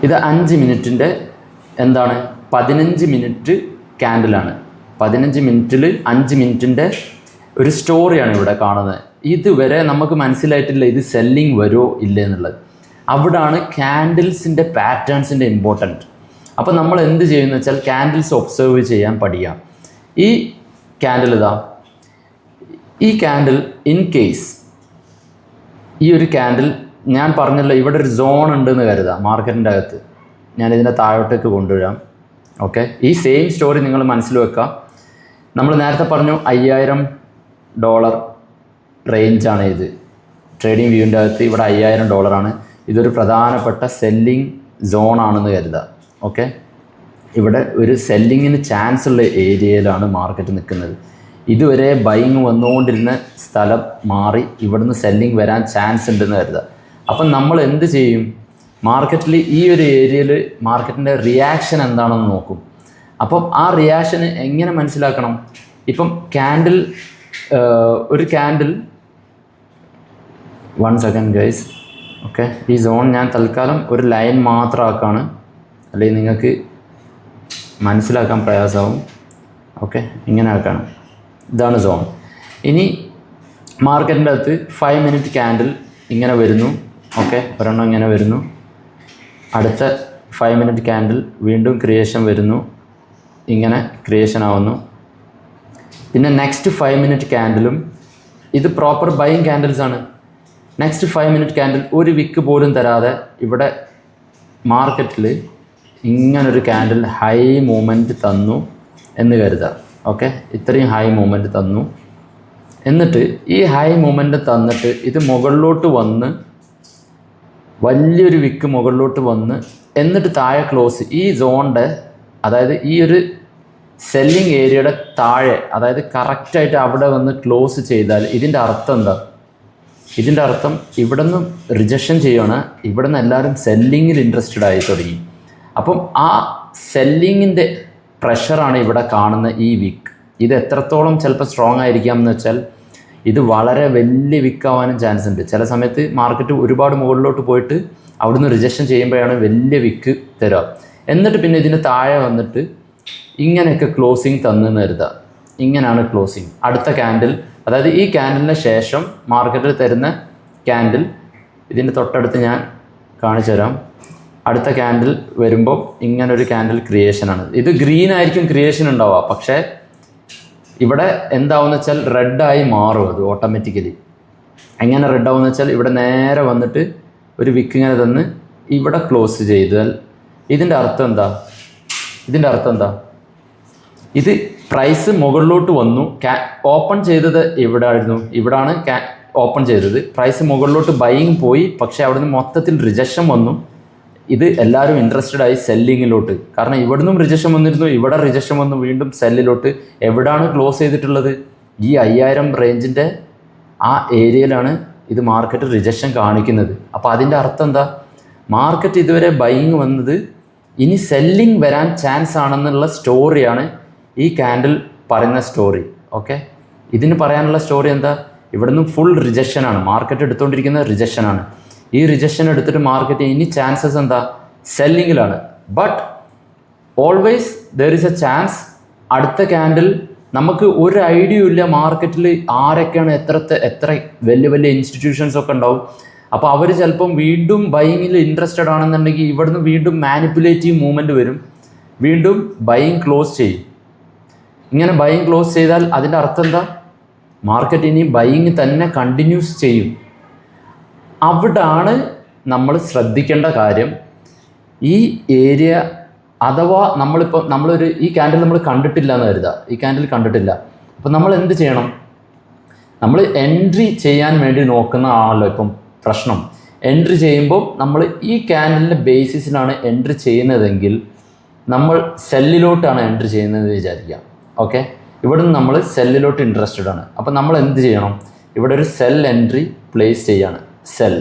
ഇത് 5 മിനിറ്റിൻ്റെ എന്താണ്? 15 മിനിറ്റ് ക്യാൻഡിലാണ്. 15 മിനിറ്റിൽ 5 മിനിറ്റിൻ്റെ ഒരു സ്റ്റോറിയാണ് ഇവിടെ കാണുന്നത്. ഇതുവരെ നമുക്ക് മനസ്സിലായിട്ടില്ല ഇത് സെല്ലിങ് വരുമോ ഇല്ല എന്നുള്ളത്. അവിടാണ് ക്യാൻഡിൽസിൻ്റെ പാറ്റേൺസിൻ്റെ ഇമ്പോർട്ടൻറ്റ്. അപ്പോൾ നമ്മൾ എന്ത് ചെയ്യുമെന്ന് വെച്ചാൽ ക്യാൻഡിൽസ് ഒബ്സർവ് ചെയ്യാൻ പഠിക്കാം. ഈ ക്യാൻഡിൽ ഇതാ, ഈ ക്യാൻഡിൽ ഇൻ കേസ് ഈ ഒരു ക്യാൻഡിൽ ഞാൻ പറഞ്ഞല്ലോ ഇവിടെ ഒരു സോൺ ഉണ്ടെന്ന് കരുതാം മാർക്കറ്റിൻ്റെ അകത്ത്. ഞാനിതിൻ്റെ താഴോട്ടേക്ക് കൊണ്ടുവരാം. ഓക്കെ, ഈ സെയിം സ്റ്റോറി നിങ്ങൾ മനസ്സിൽ വെക്കുക. നമ്മൾ നേരത്തെ പറഞ്ഞു $5000 റേഞ്ചാണ് ഇത്. ട്രേഡിംഗ് വ്യൂവിൻ്റെ അകത്ത് ഇവിടെ $5000 ഇതൊരു പ്രധാനപ്പെട്ട സെല്ലിംഗ് സോണാണെന്ന് കരുതുക. ഓക്കെ, ഇവിടെ ഒരു സെല്ലിങ്ങിന് ചാൻസ് ഉള്ള ഏരിയയിലാണ് മാർക്കറ്റ് നിൽക്കുന്നത്. ഇതുവരെ ബൈയിങ് വന്നുകൊണ്ടിരുന്ന സ്ഥലം മാറി ഇവിടുന്ന് സെല്ലിംഗ് വരാൻ ചാൻസ് ഉണ്ടെന്ന് കരുതുക. അപ്പം നമ്മൾ എന്ത് ചെയ്യും? മാർക്കറ്റിൽ ഈ ഒരു ഏരിയയിൽ മാർക്കറ്റിൻ്റെ റിയാക്ഷൻ എന്താണെന്ന് നോക്കും. അപ്പം ആ റിയാക്ഷന് എങ്ങനെ മനസ്സിലാക്കണം? ഇപ്പം ക്യാൻഡിൽ, ഒരു ക്യാൻഡിൽ, 1 സെക്കൻഡ് ഗൈസ്. ഓക്കെ, ഈ സോൺ ഞാൻ തൽക്കാലം ഒരു ലൈൻ മാത്രമാക്കാണ്, അല്ലെങ്കിൽ നിങ്ങൾക്ക് മനസ്സിലാക്കാൻ പ്രയാസമാവും. ഓക്കെ, ഇങ്ങനെ ആക്കാണ്. ഇതാണ് സോൺ. ഇനി മാർക്കറ്റിൻ്റെ അകത്ത് 5 മിനിറ്റ് ക്യാൻഡിൽ ഇങ്ങനെ വരുന്നു. ഓക്കെ, ഒരെണ്ണം ഇങ്ങനെ വരുന്നു. അടുത്ത 5 മിനിറ്റ് ക്യാൻഡിൽ വീണ്ടും ക്രിയേഷൻ വരുന്നു, ഇങ്ങനെ ക്രിയേഷൻ ആവുന്നു. പിന്നെ നെക്സ്റ്റ് 5 മിനിറ്റ് ക്യാൻഡിലും ഇത് പ്രോപ്പർ ബൈയിങ് ക്യാൻഡിൽസ് ആണ്. നെക്സ്റ്റ് 5 മിനിറ്റ് ക്യാൻഡിൽ ഒരു വിക്ക് പോലും തരാതെ ഇവിടെ മാർക്കറ്റിൽ ഇങ്ങനൊരു ക്യാൻഡിൽ ഹൈ മൂവ്മെൻറ്റ് തന്നു എന്ന് കരുതുക. ഓക്കെ, ഇത്രയും ഹൈ മൂവ്മെൻറ്റ് തന്നു. എന്നിട്ട് ഈ ഹൈ മൂവ്മെൻറ്റ് തന്നിട്ട് ഇത് മുകളിലോട്ട് വന്ന് വലിയൊരു വിക്ക് മുകളിലോട്ട് വന്ന് എന്നിട്ട് താഴെ ക്ലോസ്, ഈ സോണിൻ്റെ, അതായത് ഈ ഒരു സെല്ലിംഗ് ഏരിയയുടെ താഴെ, അതായത് കറക്റ്റായിട്ട് അവിടെ വന്ന് ക്ലോസ് ചെയ്താൽ ഇതിൻ്റെ അർത്ഥം എന്താ? ഇതിൻ്റെ അർത്ഥം ഇവിടെ നിന്ന് റിജക്ഷൻ ചെയ്യുകയാണ്, ഇവിടെ നിന്ന് എല്ലാവരും സെല്ലിങ്ങിൽ ഇൻട്രസ്റ്റഡ് ആയി തുടങ്ങി. അപ്പം ആ സെല്ലിങ്ങിൻ്റെ പ്രഷറാണ് ഇവിടെ കാണുന്ന ഈ വിക്ക്. ഇത് എത്രത്തോളം ചിലപ്പോൾ സ്ട്രോങ് ആയിരിക്കാം എന്ന് വെച്ചാൽ ഇത് വളരെ വലിയ വിക്കാവാനും ചാൻസ് ഉണ്ട്. ചില സമയത്ത് മാർക്കറ്റ് ഒരുപാട് മുകളിലോട്ട് പോയിട്ട് അവിടുന്ന് റിജക്ഷൻ ചെയ്യുമ്പോഴാണ് വലിയ വിക്ക് തരിക. എന്നിട്ട് പിന്നെ ഇതിന് താഴെ വന്നിട്ട് ഇങ്ങനെയൊക്കെ ക്ലോസിങ് തന്നെന്ന് കരുതുക. ഇങ്ങനെയാണ് ക്ലോസിങ്. അടുത്ത ക്യാൻഡിൽ, അതായത് ഈ ക്യാൻഡിലിന് ശേഷം മാർക്കറ്റിൽ തരുന്ന ക്യാൻഡിൽ, ഇതിൻ്റെ തൊട്ടടുത്ത് ഞാൻ കാണിച്ചു തരാം. അടുത്ത ക്യാൻഡിൽ വരുമ്പോൾ ഇങ്ങനൊരു ക്യാൻഡിൽ ക്രിയേഷനാണ്. ഇത് ഗ്രീൻ ആയിരിക്കും ക്രിയേഷൻ ഉണ്ടാവുക, പക്ഷേ ഇവിടെ എന്താവുമെന്ന് വെച്ചാൽ റെഡായി മാറും അത് ഓട്ടോമാറ്റിക്കലി. എങ്ങനെ റെഡാവുമെന്ന് വെച്ചാൽ ഇവിടെ നേരെ വന്നിട്ട് ഒരു വിക്ക് ഇങ്ങനെ തന്ന് ഇവിടെ ക്ലോസ് ചെയ്താൽ ഇതിൻ്റെ അർത്ഥം എന്താ? ഇതിൻ്റെ അർത്ഥം എന്താ? ഇത് പ്രൈസ് മുകളിലോട്ട് വന്നു, ഓപ്പൺ ചെയ്തത് ഇവിടെ ആയിരുന്നു, ഇവിടാണ് ഓപ്പൺ ചെയ്തത്. പ്രൈസ് മുകളിലോട്ട് ബൈയിങ് പോയി, പക്ഷേ അവിടുന്ന് മൊത്തത്തിൽ റിജക്ഷൻ വന്നു. ഇത് എല്ലാവരും ഇൻട്രസ്റ്റഡ് ആയി സെല്ലിങ്ങിലോട്ട്. കാരണം ഇവിടുന്നും റിജക്ഷൻ വന്നിരുന്നു, ഇവിടെ റിജക്ഷൻ വന്നു, വീണ്ടും സെല്ലിലോട്ട്. എവിടാണ് ക്ലോസ് ചെയ്തിട്ടുള്ളത്? ഈ 5000 റേഞ്ചിൻ്റെ ആ ഏരിയയിലാണ് ഇത് മാർക്കറ്റ് റിജക്ഷൻ കാണിക്കുന്നത്. അപ്പോൾ അതിൻ്റെ അർത്ഥം എന്താ? മാർക്കറ്റ് ഇതുവരെ ബൈയിങ് വന്നത് ഇനി സെല്ലിങ് വരാൻ ചാൻസ് ആണെന്നുള്ള സ്റ്റോറിയാണ് ഈ ക്യാൻഡിൽ പറയുന്ന സ്റ്റോറി. ഓക്കെ, ഇതിന് പറയാനുള്ള സ്റ്റോറി എന്താ? ഇവിടെ നിന്നും ഫുൾ റിജക്ഷനാണ്, മാർക്കറ്റ് എടുത്തുകൊണ്ടിരിക്കുന്ന റിജക്ഷനാണ്. ഈ റിജക്ഷൻ എടുത്തിട്ട് മാർക്കറ്റ് ഇനി ചാൻസസ് എന്താ? സെല്ലിങ്ങിലാണ്. But always there is a chance അടുത്ത ക്യാൻഡിൽ നമുക്ക് ഒരു ഐഡിയ ഇല്ല മാർക്കറ്റിൽ ആരൊക്കെയാണ്, എത്ര വലിയ വലിയ ഇൻസ്റ്റിറ്റ്യൂഷൻസ് ഒക്കെ ഉണ്ടാവും. അപ്പോൾ അവർ ചിലപ്പം വീണ്ടും ബൈയിങ്ങിൽ ഇൻട്രസ്റ്റഡ് ആണെന്നുണ്ടെങ്കിൽ ഇവിടുന്ന് വീണ്ടും മാനിപ്പുലേറ്റീവ് മൂവ്മെൻറ്റ് വരും, വീണ്ടും ബൈയിങ് ക്ലോസ് ചെയ്യും. ഇങ്ങനെ ബൈയിങ് ക്ലോസ് ചെയ്താൽ അതിൻ്റെ അർത്ഥം എന്താ? മാർക്കറ്റ് ഇനി ബൈയിങ് തന്നെ കണ്ടിന്യൂസ് ചെയ്യും. അവിടാണ് നമ്മൾ ശ്രദ്ധിക്കേണ്ട കാര്യം. ഈ ഏരിയ അഥവാ ഈ ക്യാൻഡിൽ നമ്മൾ കണ്ടിട്ടില്ല എന്ന് കരുതുക, ഈ ക്യാൻഡിൽ കണ്ടിട്ടില്ല. അപ്പോൾ നമ്മൾ എന്ത് ചെയ്യണം? നമ്മൾ എൻട്രി ചെയ്യാൻ വേണ്ടി നോക്കുന്ന ആണല്ലോ ഇപ്പം പ്രശ്നം. എൻട്രി ചെയ്യുമ്പോൾ നമ്മൾ ഈ ക്യാൻഡിലിൻ്റെ ബേസിസിലാണ് എൻട്രി ചെയ്യുന്നതെങ്കിൽ നമ്മൾ സെല്ലിലോട്ടാണ് എൻട്രി ചെയ്യുന്നതെന്ന് വിചാരിക്കുക. ഓക്കെ, ഇവിടെ നിന്ന് നമ്മൾ സെല്ലിലോട്ട് ഇൻട്രസ്റ്റഡ് ആണ്. അപ്പോൾ നമ്മൾ എന്ത് ചെയ്യണം? ഇവിടെ ഒരു സെൽ എൻട്രി പ്ലേസ് ചെയ്യാണ്.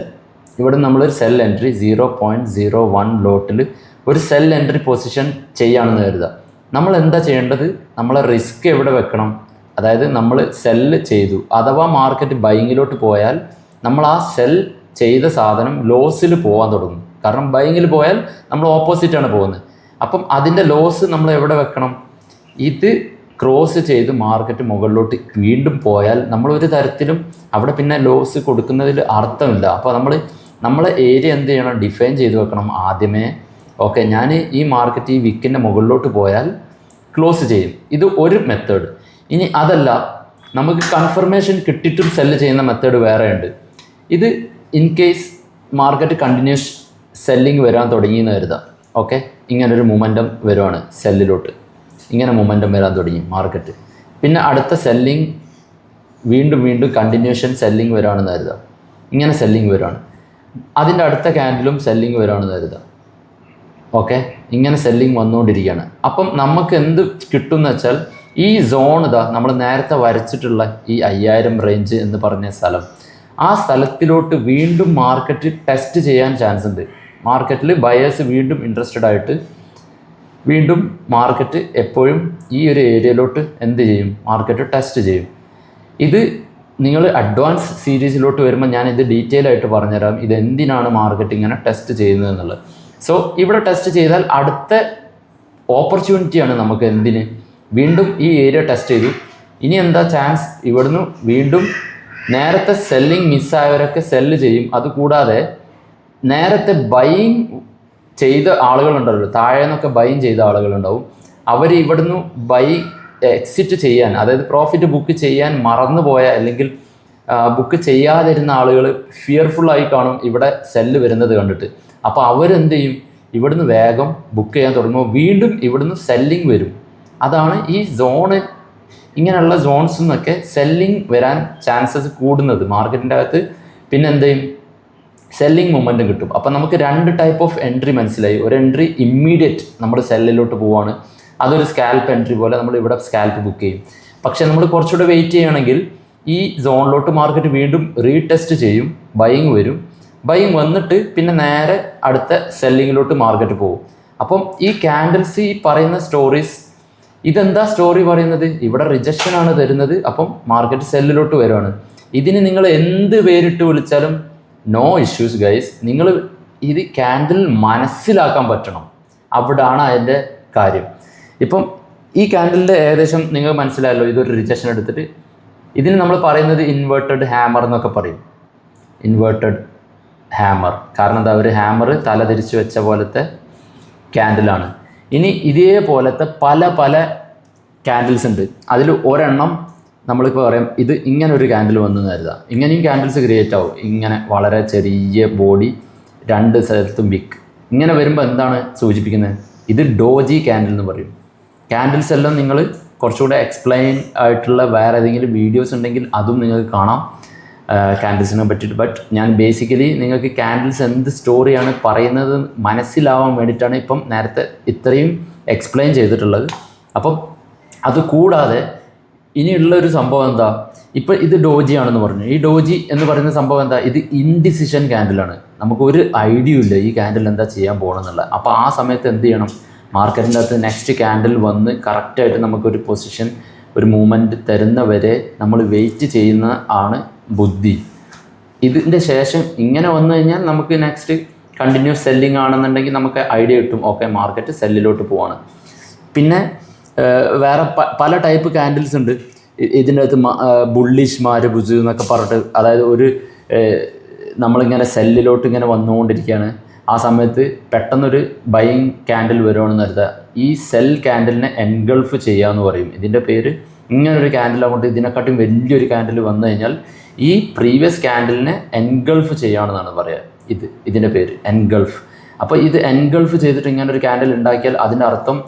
ഇവിടെ നമ്മളൊരു സെൽ എൻട്രി 0.01 ലോട്ടിൽ ഒരു സെൽ എൻട്രി പൊസിഷൻ ചെയ്യുകയാണെന്ന് കരുതുക. നമ്മൾ എന്താ ചെയ്യേണ്ടത്? നമ്മളെ റിസ്ക് എവിടെ വെക്കണം? അതായത് നമ്മൾ സെല്ല് ചെയ്തു, അഥവാ മാർക്കറ്റ് ബൈയിങ്ങിലോട്ട് പോയാൽ നമ്മൾ ആ സെൽ ചെയ്ത സാധനം ലോസിൽ പോകാൻ തുടങ്ങും. കാരണം ബൈയിങ്ങിൽ പോയാൽ നമ്മൾ ഓപ്പോസിറ്റാണ് പോകുന്നത്. അപ്പം അതിൻ്റെ ലോസ് നമ്മൾ എവിടെ വെക്കണം? ഇത് ക്രോസ് ചെയ്ത് മാർക്കറ്റ് മുകളിലോട്ട് വീണ്ടും പോയാൽ നമ്മളൊരു തരത്തിലും അവിടെ പിന്നെ ലോസ് കൊടുക്കുന്നതിൽ അർത്ഥമില്ല. അപ്പോൾ നമ്മളെ ഏരിയ എന്ത് ചെയ്യണം? ഡിഫൈൻ ചെയ്ത് വെക്കണം ആദ്യമേ. ഓക്കെ, ഞാൻ ഈ മാർക്കറ്റ് ഈ വിക്കിൻ്റെ മുകളിലോട്ട് പോയാൽ ക്ലോസ് ചെയ്യും. ഇത് ഒരു മെത്തേഡ്. ഇനി അതല്ല, നമുക്ക് കൺഫർമേഷൻ കിട്ടിയിട്ടും സെല്ല് ചെയ്യുന്ന മെത്തേഡ് വേറെ ഉണ്ട്. ഇത് in case market continuous selling വരാൻ തുടങ്ങിയെന്ന് കരുതാം. ഓക്കെ, ഇങ്ങനൊരു മൊമെൻറ്റം വരുവാണ് സെല്ലിലോട്ട്, ഇങ്ങനെ മൊമെൻറ്റം വരാൻ തുടങ്ങി മാർക്കറ്റ്. പിന്നെ അടുത്ത സെല്ലിങ് വീണ്ടും കണ്ടിന്യൂഷൻ സെല്ലിങ് വരാണെന്ന് കരുതാം. ഇങ്ങനെ സെല്ലിങ് വരാണ്. അതിൻ്റെ അടുത്ത ക്യാൻഡിലും സെല്ലിങ് വരാണെന്ന് കരുതാം. ഓക്കെ, ഇങ്ങനെ സെല്ലിങ് വന്നുകൊണ്ടിരിക്കുകയാണ്. അപ്പം നമുക്ക് എന്ത് കിട്ടുമെന്ന് വെച്ചാൽ ഈ സോൺ നമ്മൾ നേരത്തെ വരച്ചിട്ടുള്ള ഈ 5000 റേഞ്ച് എന്ന് പറഞ്ഞ സ്ഥലം, ആ സ്ഥലത്തിലോട്ട് വീണ്ടും മാർക്കറ്റ് ടെസ്റ്റ് ചെയ്യാൻ ചാൻസ് ഉണ്ട്. മാർക്കറ്റിൽ ബയേഴ്സ് വീണ്ടും ഇൻട്രസ്റ്റഡ് ആയിട്ട് വീണ്ടും മാർക്കറ്റ് എപ്പോഴും ഈ ഒരു ഏരിയയിലോട്ട് എന്ത് ചെയ്യും? മാർക്കറ്റ് ടെസ്റ്റ് ചെയ്യും. ഇത് നിങ്ങൾ അഡ്വാൻസ് സീരീസിലോട്ട് വരുമ്പോൾ ഞാൻ ഇത് ഡീറ്റെയിൽ ആയിട്ട് പറഞ്ഞുതരാം, ഇത് എന്തിനാണ് മാർക്കറ്റ് ഇങ്ങനെ ടെസ്റ്റ് ചെയ്യുന്നത് എന്നുള്ളത്. സോ ഇവിടെ ടെസ്റ്റ് ചെയ്താൽ അടുത്ത ഓപ്പർച്യൂണിറ്റിയാണ് നമുക്ക് എന്തിന്? വീണ്ടും ഈ ഏരിയ ടെസ്റ്റ് ചെയ്തു. ഇനി എന്താ ചാൻസ്? ഇവിടുന്ന് വീണ്ടും നേരത്തെ സെല്ലിങ് മിസ്സായവരൊക്കെ സെല്ല് ചെയ്യും. അതുകൂടാതെ നേരത്തെ ബൈയിങ് ചെയ്ത ആളുകളുണ്ടല്ലോ, താഴെ നിന്നൊക്കെ ബൈയിങ് ചെയ്ത ആളുകളുണ്ടാവും. അവർ ഇവിടുന്ന് എക്സിറ്റ് ചെയ്യാൻ, അതായത് പ്രോഫിറ്റ് ബുക്ക് ചെയ്യാൻ മറന്നുപോയ അല്ലെങ്കിൽ ബുക്ക് ചെയ്യാതിരുന്ന ആളുകൾ ഫിയർഫുള്ളായി കാണും ഇവിടെ സെല്ല് വരുന്നത് കണ്ടിട്ട്. അപ്പോൾ അവരെന്ത് ചെയ്യും? ഇവിടുന്ന് വേഗം ബുക്ക് ചെയ്യാൻ തുടങ്ങുമ്പോൾ വീണ്ടും ഇവിടുന്ന് സെല്ലിങ് വരും. അതാണ് ഈ സോണ്, ഇങ്ങനെയുള്ള സോൺസിൽ നിന്നൊക്കെ സെല്ലിങ് വരാൻ ചാൻസസ് കൂടുന്നത് മാർക്കറ്റിൻ്റെ അകത്ത്. പിന്നെ എന്ത് ചെയ്യും? സെല്ലിങ് മൊമെൻറ്റും കിട്ടും. അപ്പം നമുക്ക് 2 ടൈപ്പ് ഓഫ് എൻട്രി മനസ്സിലായി. ഒരു എൻട്രി ഇമ്മീഡിയറ്റ് നമ്മൾ സെല്ലിലോട്ട് പോവാണ്, അതൊരു സ്കാൽപ്പ് എൻട്രി പോലെ നമ്മൾ ഇവിടെ സ്കാൽപ്പ് ബുക്ക് ചെയ്യും. പക്ഷേ നമ്മൾ കുറച്ചുകൂടെ വെയിറ്റ് ചെയ്യുകയാണെങ്കിൽ ഈ സോണിലോട്ട് മാർക്കറ്റ് വീണ്ടും റീടെസ്റ്റ് ചെയ്യും, ബൈയിങ് വരും. ബൈയിങ് വന്നിട്ട് പിന്നെ നേരെ അടുത്ത സെല്ലിങ്ങിലോട്ട് മാർക്കറ്റ് പോകും. അപ്പം ഈ ക്യാൻഡിൽസ്, ഈ പറയുന്ന സ്റ്റോറീസ്, ഇതെന്താ സ്റ്റോറി പറയുന്നത്? ഇവിടെ റിജക്ഷനാണ് തരുന്നത്, അപ്പം മാർക്കറ്റ് സെല്ലിലോട്ട് വരുവാണ്. ഇതിന് നിങ്ങൾ എന്ത് പേരിട്ട് വിളിച്ചാലും നോ ഇഷ്യൂസ് ഗൈസ്. നിങ്ങൾ ഇത് ക്യാൻഡിൽ മനസ്സിലാക്കാൻ പറ്റണം, അവിടാണ് അതിൻ്റെ കാര്യം. ഇപ്പം ഈ ക്യാൻഡിലിൻ്റെ ഏകദേശം നിങ്ങൾ മനസ്സിലായല്ലോ, ഇതൊരു റിജക്ഷൻ എടുത്തിട്ട് ഇതിന് നമ്മൾ പറയുന്നത് ഇൻവേർട്ടഡ് ഹാമർ എന്നൊക്കെ പറയും. ഇൻവേർട്ടഡ് ഹാമർ കാരണം എന്താ? ഒരു ഹാമർ തല തിരിച്ച് വെച്ച പോലത്തെ ക്യാൻഡിലാണ്. ഇനി ഇതേപോലത്തെ പല ക്യാൻഡിൽസ് ഉണ്ട്. അതിൽ ഒരെണ്ണം നമ്മളിപ്പോൾ പറയാം, ഇത് ഇങ്ങനെ ഒരു ക്യാൻഡിൽ വന്നു കരുതാം. ഇങ്ങനെയും ക്യാൻഡിൽസ് ക്രിയേറ്റ് ആവും. ഇങ്ങനെ വളരെ ചെറിയ ബോഡി, 2 സ്ഥലത്തും വിക്ക്, ഇങ്ങനെ വരുമ്പോൾ എന്താണ് സൂചിപ്പിക്കുന്നത്? ഇത് ഡോജി ക്യാൻഡിൽ എന്ന് പറയും. ക്യാൻഡിൽസ് എല്ലാം നിങ്ങൾ കുറച്ചുകൂടെ എക്സ്പ്ലെയിൻ ആയിട്ടുള്ള വേറെ ഏതെങ്കിലും വീഡിയോസ് ഉണ്ടെങ്കിൽ അതും നിങ്ങൾക്ക് കാണാം ക്യാൻഡിൽസിനെ പറ്റിയിട്ട്. ബട്ട് ഞാൻ ബേസിക്കലി നിങ്ങൾക്ക് ക്യാൻഡിൽസ് എന്ത് സ്റ്റോറിയാണ് പറയുന്നത് മനസ്സിലാവാൻ വേണ്ടിയിട്ടാണ് ഇപ്പം നേരത്തെ ഇത്രയും എക്സ്പ്ലെയിൻ ചെയ്തിട്ടുള്ളത്. അപ്പം അത് കൂടാതെ ഇനിയുള്ളൊരു സംഭവം എന്താ, ഇപ്പം ഇത് ഡോജി ആണെന്ന് പറഞ്ഞു. ഈ ഡോജി എന്ന് പറയുന്ന സംഭവം എന്താ, ഇത് ഇൻഡിസിഷൻ ക്യാൻഡിലാണ്. നമുക്കൊരു ഐഡിയ ഇല്ല ഈ ക്യാൻഡിൽ എന്താ ചെയ്യാൻ പോകണമെന്നുള്ള. അപ്പോൾ ആ സമയത്ത് എന്ത് ചെയ്യണം, മാർക്കറ്റിൻ്റെ അകത്ത് നെക്സ്റ്റ് ക്യാൻഡിൽ വന്ന് കറക്റ്റായിട്ട് നമുക്കൊരു പൊസിഷൻ, ഒരു മൂവ്മെൻറ്റ് തരുന്നവരെ നമ്മൾ വെയിറ്റ് ചെയ്യുന്ന ആണ് ബുദ്ധി. ഇതിൻ്റെ ശേഷം ഇങ്ങനെ വന്നു കഴിഞ്ഞാൽ നമുക്ക് നെക്സ്റ്റ് കണ്ടിന്യൂസ് സെല്ലിംഗ് ആണെന്നുണ്ടെങ്കിൽ നമുക്ക് ഐഡിയ കിട്ടും, ഓക്കെ മാർക്കറ്റ് സെല്ലിലോട്ട് പോവാണ്. പിന്നെ വേറെ പല ടൈപ്പ് ക്യാൻഡിൽസ് ഉണ്ട് ഇതിൻ്റെ അകത്ത്. ബുള്ളിഷ് മാരബുജ് എന്നൊക്കെ പറഞ്ഞിട്ട്, അതായത് ഒരു നമ്മളിങ്ങനെ സെല്ലിലോട്ട് ഇങ്ങനെ വന്നുകൊണ്ടിരിക്കുകയാണ്, ആ സമയത്ത് പെട്ടെന്നൊരു ബൈയിങ് ക്യാൻഡിൽ വരുവാണെന്ന് കരുതുക. ഈ സെൽ ക്യാൻഡിലിനെ എൻഗൾഫ് ചെയ്യുക എന്ന് പറയും. ഇതിൻ്റെ പേര് ഇങ്ങനൊരു ക്യാൻഡിൽ അങ്ങോട്ട് ഇതിനെക്കാട്ടും വലിയൊരു ക്യാൻഡിൽ വന്നു കഴിഞ്ഞാൽ ഈ പ്രീവിയസ് ക്യാൻഡിലിനെ എൻഗൾഫ് ചെയ്യുകയാണെന്നാണ് പറയുക. ഇതിൻ്റെ പേര് എൻഗൾഫ്. അപ്പോൾ ഇത് എൻഗൾഫ് ചെയ്തിട്ട് ഇങ്ങനൊരു ക്യാൻഡിൽ ഉണ്ടാക്കിയാൽ അതിൻ്റെ അർത്ഥം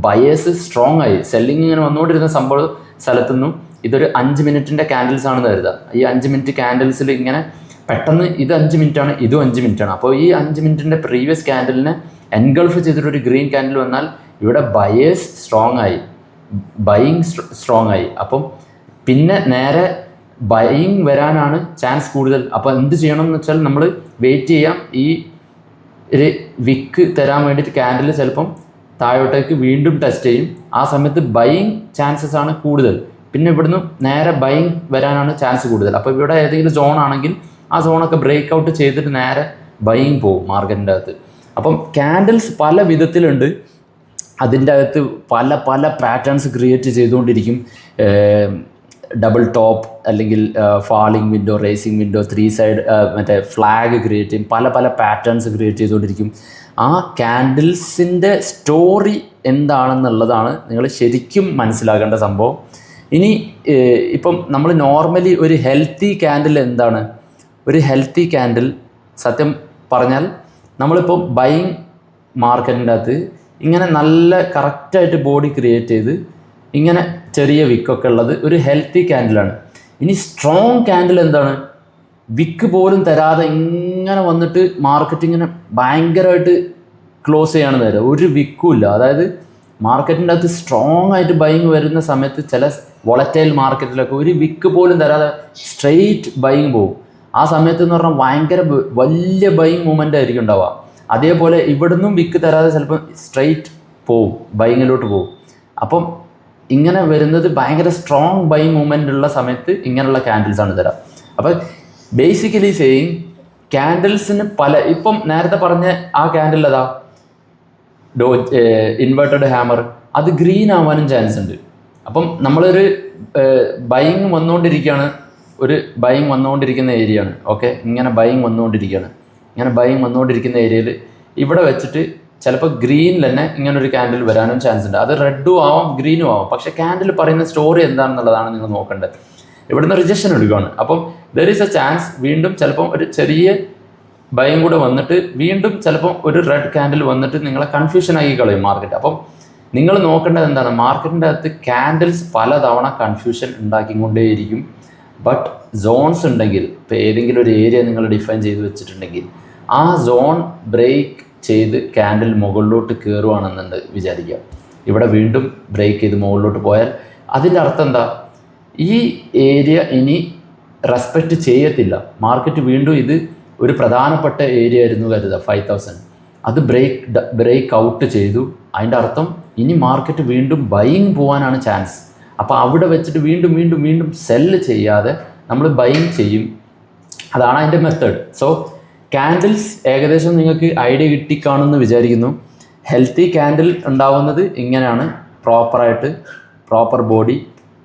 ബയേഴ്സ് സ്ട്രോങ് ആയി. സെല്ലിങ് ഇങ്ങനെ വന്നുകൊണ്ടിരുന്ന സംഭവം സ്ഥലത്തുനിന്നും ഇതൊരു 5 മിനിറ്റിൻ്റെ ക്യാൻഡിൽസ് ആണെന്ന് കരുതുക. ഈ 5 മിനിറ്റ് ക്യാൻഡിൽസിൽ ഇങ്ങനെ പെട്ടെന്ന് ഇത് 5 മിനിറ്റാണ്, ഇതും 5 മിനിറ്റാണ്. അപ്പോൾ ഈ 5 മിനിറ്റിൻ്റെ പ്രീവിയസ് ക്യാൻഡിലിനെ എൻഗൾഫ് ചെയ്തിട്ടൊരു ഗ്രീൻ ക്യാൻഡിൽ വന്നാൽ ഇവിടെ ബയേഴ്സ് സ്ട്രോങ് ആയി, ബൈയിങ് സ്ട്രോങ് ആയി. അപ്പം പിന്നെ നേരെ ബൈയിങ് വരാനാണ് ചാൻസ് കൂടുതൽ. അപ്പോൾ എന്ത് ചെയ്യണം എന്ന് വെച്ചാൽ നമ്മൾ വെയിറ്റ് ചെയ്യാം. ഈ ഒരു വിക്ക് തരാൻ വേണ്ടിയിട്ട് ക്യാൻഡിൽ ചിലപ്പം താഴോട്ടേക്ക് വീണ്ടും ടെസ്റ്റ് ചെയ്യും. ആ സമയത്ത് ബൈയിങ് ചാൻസസ് ആണ് കൂടുതൽ. പിന്നെ ഇവിടുന്ന് നേരെ ബൈയിങ് വരാനാണ് ചാൻസ് കൂടുതൽ. അപ്പോൾ ഇവിടെ ഏതെങ്കിലും സോൺ ആണെങ്കിൽ ആ സോണൊക്കെ ബ്രേക്ക് ഔട്ട് ചെയ്തിട്ട് നേരെ ബൈയിങ് പോകും മാർക്കറ്റിൻ്റെ അകത്ത്. അപ്പം ക്യാൻഡിൽസ് പല വിധത്തിലുണ്ട്. അതിൻ്റെ അകത്ത് പല പല പാറ്റേൺസ് ക്രിയേറ്റ് ചെയ്തുകൊണ്ടിരിക്കും. ഡബിൾ ടോപ്പ് അല്ലെങ്കിൽ falling window, racing window, 3 side മറ്റേ ഫ്ലാഗ് ക്രിയേറ്റ് ചെയ്യും. പല പല പാറ്റേൺസ് ക്രിയേറ്റ് ചെയ്തുകൊണ്ടിരിക്കും. ആ ക്യാൻഡിൽസിൻ്റെ സ്റ്റോറി എന്താണെന്നുള്ളതാണ് നിങ്ങൾ ശരിക്കും മനസ്സിലാക്കേണ്ട സംഭവം. ഇനി ഇപ്പം നമ്മൾ നോർമലി ഒരു ഹെൽത്തി ക്യാൻഡിൽ എന്താണ്, ഒരു ഹെൽത്തി ക്യാൻഡിൽ സത്യം പറഞ്ഞാൽ നമ്മളിപ്പോൾ ബൈയിങ് മാർക്കറ്റിൻ്റെ അകത്ത് ഇങ്ങനെ നല്ല കറക്റ്റായിട്ട് ബോഡി ക്രിയേറ്റ് ചെയ്ത് ഇങ്ങനെ ചെറിയ വിക്കൊക്കെ ഉള്ളത് ഒരു ഹെൽത്തി ക്യാൻഡിലാണ്. ഇനി സ്ട്രോങ് ക്യാൻഡിൽ എന്താണ്, വിക്ക് പോലും തരാതെ ഇങ്ങനെ വന്നിട്ട് മാർക്കറ്റ് ഇങ്ങനെ ഭയങ്കരമായിട്ട് ക്ലോസ് ചെയ്യണമെന്ന് തരാം, ഒരു വിക്കും ഇല്ല. അതായത് മാർക്കറ്റിൻ്റെ അകത്ത് സ്ട്രോങ് ആയിട്ട് ബൈയിങ് വരുന്ന സമയത്ത് ചില വോളറ്റൈൽ മാർക്കറ്റിലൊക്കെ ഒരു വിക്ക് പോലും തരാതെ സ്ട്രെയിറ്റ് ബൈയിങ് പോകും. ആ സമയത്ത് എന്ന് പറഞ്ഞാൽ ഭയങ്കര വലിയ ബൈയിങ് മൂവ്മെൻ്റ് ആയിരിക്കും ഉണ്ടാവുക. അതേപോലെ ഇവിടുന്നും വിക്ക് തരാതെ ചിലപ്പോൾ സ്ട്രെയിറ്റ് പോവും, ബൈയിങ്ങിലോട്ട് പോകും. അപ്പം ഇങ്ങനെ വരുന്നത് ഭയങ്കര സ്ട്രോങ് ബൈയിങ് മൂവ്മെൻ്റ് ഉള്ള സമയത്ത് ഇങ്ങനെയുള്ള ക്യാൻഡിൽസാണ് തരാം. അപ്പോൾ ബേസിക്കലി സെയിങ് ക്യാൻഡിൽസിന് ഇപ്പം നേരത്തെ പറഞ്ഞ ആ ക്യാൻഡിൽ അതാ ഇൻവേർട്ടഡ് ഹാമർ, അത് ഗ്രീൻ ആവാനും ചാൻസ് ഉണ്ട്. അപ്പം നമ്മളൊരു ബൈയിങ് വന്നുകൊണ്ടിരിക്കുകയാണ്, ഒരു ബൈയിങ് വന്നുകൊണ്ടിരിക്കുന്ന ഏരിയ ആണ്. ഓക്കെ, ഇങ്ങനെ ബൈയിങ് വന്നുകൊണ്ടിരിക്കുകയാണ്. ഇങ്ങനെ ബൈയിങ് വന്നുകൊണ്ടിരിക്കുന്ന ഏരിയയിൽ ഇവിടെ വെച്ചിട്ട് ചിലപ്പോൾ ഗ്രീനിൽ തന്നെ ഇങ്ങനൊരു ക്യാൻഡിൽ വരാനും ചാൻസ് ഉണ്ട്. അത് റെഡും ആവാം ഗ്രീനും ആവാം. പക്ഷേ ക്യാൻഡിൽ പറയുന്ന സ്റ്റോറി എന്താണെന്നുള്ളതാണ് നിങ്ങൾ നോക്കേണ്ടത്. ഇവിടുന്ന് റിജക്ഷൻ എടുക്കുകയാണ്. അപ്പം ദർ ഈസ് എ ചാൻസ് വീണ്ടും ചിലപ്പം ഒരു ചെറിയ ബൈയും കൂടെ വന്നിട്ട് വീണ്ടും ചിലപ്പം ഒരു റെഡ് ക്യാൻഡിൽ വന്നിട്ട് നിങ്ങളെ കൺഫ്യൂഷൻ ആക്കി കളയും മാർക്കറ്റ്. അപ്പം നിങ്ങൾ നോക്കേണ്ടത് എന്താണ്, മാർക്കറ്റിൻ്റെ അകത്ത് ക്യാൻഡിൽസ് പലതവണ കൺഫ്യൂഷൻ ഉണ്ടാക്കിക്കൊണ്ടേയിരിക്കും. ബട്ട് സോൺസ് ഉണ്ടെങ്കിൽ, ഇപ്പോൾ ഏതെങ്കിലും ഒരു ഏരിയ നിങ്ങൾ ഡിഫൈൻ ചെയ്ത് വെച്ചിട്ടുണ്ടെങ്കിൽ ആ സോൺ ബ്രേക്ക് ചെയ്ത് ക്യാൻഡിൽ മുകളിലോട്ട് കയറുവാണെന്നുണ്ട് വിചാരിക്കുക. ഇവിടെ വീണ്ടും ബ്രേക്ക് ചെയ്ത് മുകളിലോട്ട് പോയാൽ അതിൻ്റെ അർത്ഥം എന്താ, ഈ ഏരിയ ഇനി റെസ്പെക്റ്റ് ചെയ്യത്തില്ല. മാർക്കറ്റ് വീണ്ടും ഇത് ഒരു പ്രധാനപ്പെട്ട ഏരിയ ആയിരുന്നു കരുതുക 5000, അത് ബ്രേക്ക് ഔട്ട് ചെയ്തു. അതിൻ്റെ അർത്ഥം ഇനി മാർക്കറ്റ് വീണ്ടും ബൈയിങ് പോകാനാണ് ചാൻസ്. അപ്പോൾ അവിടെ വെച്ചിട്ട് വീണ്ടും വീണ്ടും വീണ്ടും സെല്ല് ചെയ്യാതെ നമ്മൾ ബൈയിങ് ചെയ്യും. അതാണ് അതിൻ്റെ മെത്തേഡ്. സോ ക്യാൻഡിൽസ് ഏകദേശം നിങ്ങൾക്ക് ഐഡിയ കിട്ടിക്കാണുമെന്ന് വിചാരിക്കുന്നു. ഹെൽത്തി ക്യാൻഡിൽ ഉണ്ടാവുന്നത് ഇങ്ങനെയാണ്, പ്രോപ്പർ ബോഡി,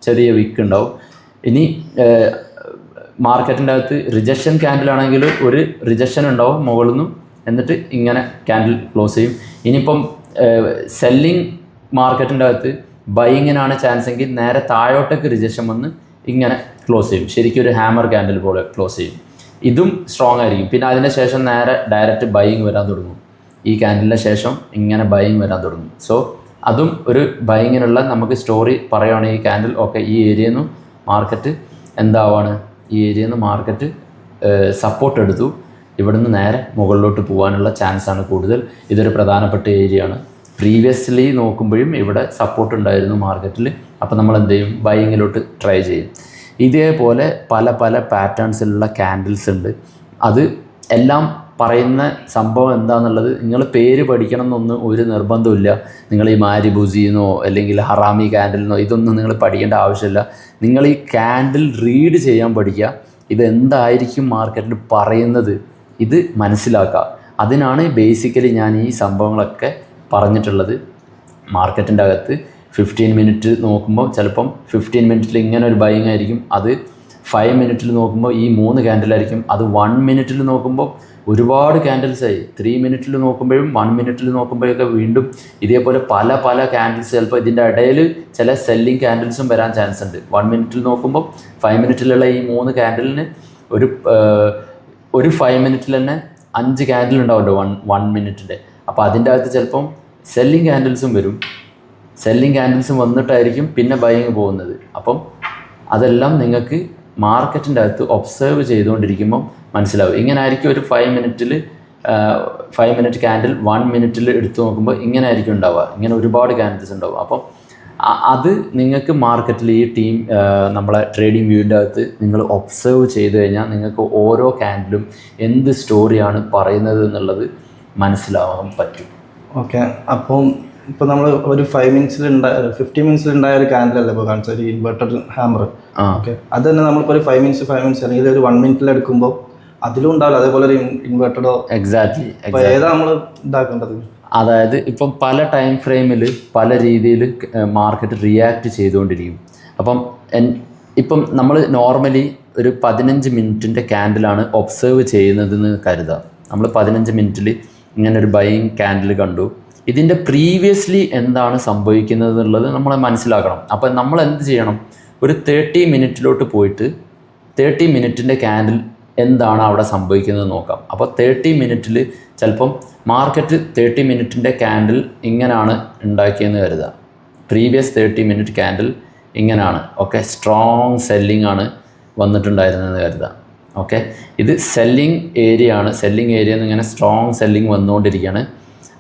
ചെറിയ വിക്ക് ഉണ്ടാവും. ഇനി മാർക്കറ്റിൻ്റെ അകത്ത് റിജക്ഷൻ ക്യാൻഡിലാണെങ്കിൽ ഒരു റിജക്ഷൻ ഉണ്ടാവും മുകളിൽ നിന്നും, എന്നിട്ട് ഇങ്ങനെ ക്യാൻഡിൽ ക്ലോസ് ചെയ്യും. ഇനിയിപ്പം സെല്ലിങ് മാർക്കറ്റിൻ്റെ അകത്ത് ബൈയിങ്ങിനാണ് ചാൻസ് എങ്കിൽ നേരെ താഴോട്ടേക്ക് റിജക്ഷൻ വന്ന് ഇങ്ങനെ ക്ലോസ് ചെയ്യും. ശരിക്കും ഒരു ഹാമർ ക്യാൻഡിൽ പോലെ ക്ലോസ് ചെയ്യും. ഇതും സ്ട്രോങ് ആയിരിക്കും. പിന്നെ അതിന് ശേഷം നേരെ ഡയറക്റ്റ് ബൈയിങ് വരാൻ തുടങ്ങും. ഈ ക്യാൻഡിലിന് ശേഷം ഇങ്ങനെ ബൈയിങ് വരാൻ തുടങ്ങും. സോ അതും ഒരു ബൈങ്ങിനുള്ള നമുക്ക് സ്റ്റോറി പറയുകയാണെങ്കിൽ ഈ ക്യാൻഡിൽ ഓക്കെ ഈ ഏരിയയിൽ നിന്ന് മാർക്കറ്റ് എന്താവാണ്, ഈ ഏരിയയിൽ നിന്ന് മാർക്കറ്റ് സപ്പോർട്ട് എടുത്തു, ഇവിടുന്ന് നേരെ മുകളിലോട്ട് പോകാനുള്ള ചാൻസാണ് കൂടുതൽ. ഇതൊരു പ്രധാനപ്പെട്ട ഏരിയയാണ്. പ്രീവിയസ്ലി നോക്കുമ്പോഴും ഇവിടെ സപ്പോർട്ട് ഉണ്ടായിരുന്നു മാർക്കറ്റിൽ. അപ്പോൾ നമ്മൾ എന്ത് ചെയ്യും, ബൈങ്ങിലോട്ട് ട്രൈ ചെയ്യും. ഇതേപോലെ പല പല പാറ്റേൺസിലുള്ള ക്യാൻഡിൽസ് ഉണ്ട്. അത് എല്ലാം പറയുന്ന സംഭവം എന്താണെന്നുള്ളത് നിങ്ങൾ പേര് പഠിക്കണം എന്നൊന്നും ഒരു നിർബന്ധമില്ല. നിങ്ങൾ ഈ മാരിബുസിന്നോ അല്ലെങ്കിൽ ഹറാമി ക്യാൻഡിലിനോ ഇതൊന്നും നിങ്ങൾ പഠിക്കേണ്ട ആവശ്യമില്ല. നിങ്ങൾ ഈ ക്യാൻഡിൽ റീഡ് ചെയ്യാൻ പഠിക്കുക. ഇതെന്തായിരിക്കും മാർക്കറ്റിൽ പറയുന്നത് ഇത് മനസ്സിലാക്കുക. അതിനാണ് ബേസിക്കലി ഞാൻ ഈ സംഭവങ്ങളൊക്കെ പറഞ്ഞിട്ടുള്ളത്. മാർക്കറ്റിൻ്റെ അകത്ത് 15 മിനിറ്റ് നോക്കുമ്പോൾ ചിലപ്പം 15 മിനിറ്റിൽ ഇങ്ങനെ ഒരു ബൈങ് ആയിരിക്കും. അത് 5 മിനിറ്റിൽ നോക്കുമ്പോൾ ഈ 3 ക്യാൻഡിലായിരിക്കും. അത് 1 മിനിറ്റിൽ നോക്കുമ്പോൾ ഒരുപാട് ക്യാൻഡിൽസായി. 3 മിനിറ്റിൽ നോക്കുമ്പോഴും 1 മിനിറ്റിൽ നോക്കുമ്പോഴൊക്കെ വീണ്ടും ഇതേപോലെ പല പല ക്യാൻഡിൽസ്. ചിലപ്പോൾ ഇതിൻ്റെ ഇടയിൽ ചില സെല്ലിങ് ക്യാൻഡിൽസും വരാൻ ചാൻസ് ഉണ്ട്. 1 മിനിറ്റിൽ നോക്കുമ്പോൾ 5 മിനിറ്റിലുള്ള ഈ 3 ക്യാൻഡിലിന് ഒരു 5 മിനിറ്റിൽ തന്നെ 5 ക്യാൻഡിൽ ഉണ്ടാവുമല്ലോ 1 മിനിറ്റിൻ്റെ. അപ്പോൾ അതിൻ്റെ അകത്ത് ചിലപ്പം സെല്ലിങ് ക്യാൻഡിൽസും വരും. സെല്ലിങ് ക്യാൻഡിൽസും വന്നിട്ടായിരിക്കും പിന്നെ ബൈങ് പോകുന്നത്. അപ്പം അതെല്ലാം നിങ്ങൾക്ക് മാർക്കറ്റിൻ്റെ അകത്ത് ഒബ്സേർവ് ചെയ്തുകൊണ്ടിരിക്കുമ്പം മനസ്സിലാവും. ഇങ്ങനെ ആയിരിക്കും ഒരു 5 മിനിറ്റ് ക്യാൻഡിൽ 1 മിനിറ്റിൽ എടുത്തു നോക്കുമ്പോൾ ഇങ്ങനെ ആയിരിക്കും ഉണ്ടാവുക. ഇങ്ങനെ ഒരുപാട് ക്യാൻഡിൽസ് ഉണ്ടാവും. അപ്പം അത് നിങ്ങൾക്ക് മാർക്കറ്റിൽ ഈ ടീം നമ്മളെ ട്രേഡിംഗ് വ്യൂവിൻ്റെ അകത്ത് നിങ്ങൾ ഒബ്സേർവ് ചെയ്ത് കഴിഞ്ഞാൽ നിങ്ങൾക്ക് ഓരോ ക്യാൻഡിലും എന്ത് സ്റ്റോറിയാണ് പറയുന്നത് എന്നുള്ളത് മനസ്സിലാവാൻ പറ്റും. ഓക്കെ. അപ്പം ഇപ്പോൾ നമ്മൾ ഒരു 50 മിനിറ്റ്സിൽ ഉണ്ടായ ഒരു ക്യാൻഡിലല്ലേ ഇപ്പോൾ കാണിച്ച ഒരു ഇൻവെർട്ടഡ് ഹാമർ. ഓക്കെ. അത് തന്നെ നമ്മളിപ്പോൾ ഒരു 5 മിനിറ്റ്സ് അല്ലെങ്കിൽ ഒരു 1 മിനിറ്റിൽ എടുക്കുമ്പോൾ അതിലും ഉണ്ടാവില്ല അതേപോലെ ഒരു ഇൻവെർട്ടഡോ. എക്സാക്ട്ലി. ഏതാ നമ്മൾ ഇതാക്കേണ്ടത്? അതായത് ഇപ്പം പല ടൈം ഫ്രെയിമിൽ പല രീതിയിൽ മാർക്കറ്റ് റിയാക്ട് ചെയ്തുകൊണ്ടിരിക്കും. ഇപ്പം നമ്മൾ നോർമലി ഒരു 15 മിനിറ്റിൻ്റെ ക്യാൻഡിലാണ് ഒബ്സേർവ് ചെയ്യുന്നതെന്ന് കരുതാം. നമ്മൾ 15 മിനിറ്റിൽ ഇങ്ങനെ ഒരു ബൈയിങ് ക്യാൻഡിൽ കണ്ടു. ഇതിൻ്റെ പ്രീവിയസ്ലി എന്താണ് സംഭവിക്കുന്നത് എന്നുള്ളത് നമ്മൾ മനസ്സിലാക്കണം. അപ്പം നമ്മൾ എന്ത് ചെയ്യണം, ഒരു 30 മിനിറ്റിലോട്ട് പോയിട്ട് 30 മിനിറ്റിൻ്റെ ക്യാൻഡിൽ എന്താണ് അവിടെ സംഭവിക്കുന്നത് നോക്കാം. അപ്പോൾ 30 മിനിറ്റിൽ ചിലപ്പം മാർക്കറ്റ് 30 മിനിറ്റിൻ്റെ ക്യാൻഡിൽ ഇങ്ങനെയാണ് ഉണ്ടാക്കിയെന്ന് കരുതാം. പ്രീവിയസ് 30 മിനിറ്റ് ക്യാൻഡിൽ ഇങ്ങനെയാണ്. ഓക്കെ. സ്ട്രോങ് സെല്ലിംഗ് ആണ് വന്നിട്ടുണ്ടായിരുന്നതെന്ന് കരുതാം. ഓക്കെ. ഇത് സെല്ലിംഗ് ഏരിയ ആണ്. സെല്ലിംഗ് ഏരിയയിൽ നിന്ന് ഇങ്ങനെ സ്ട്രോങ് സെല്ലിംഗ് വന്നുകൊണ്ടിരിക്കുകയാണ്.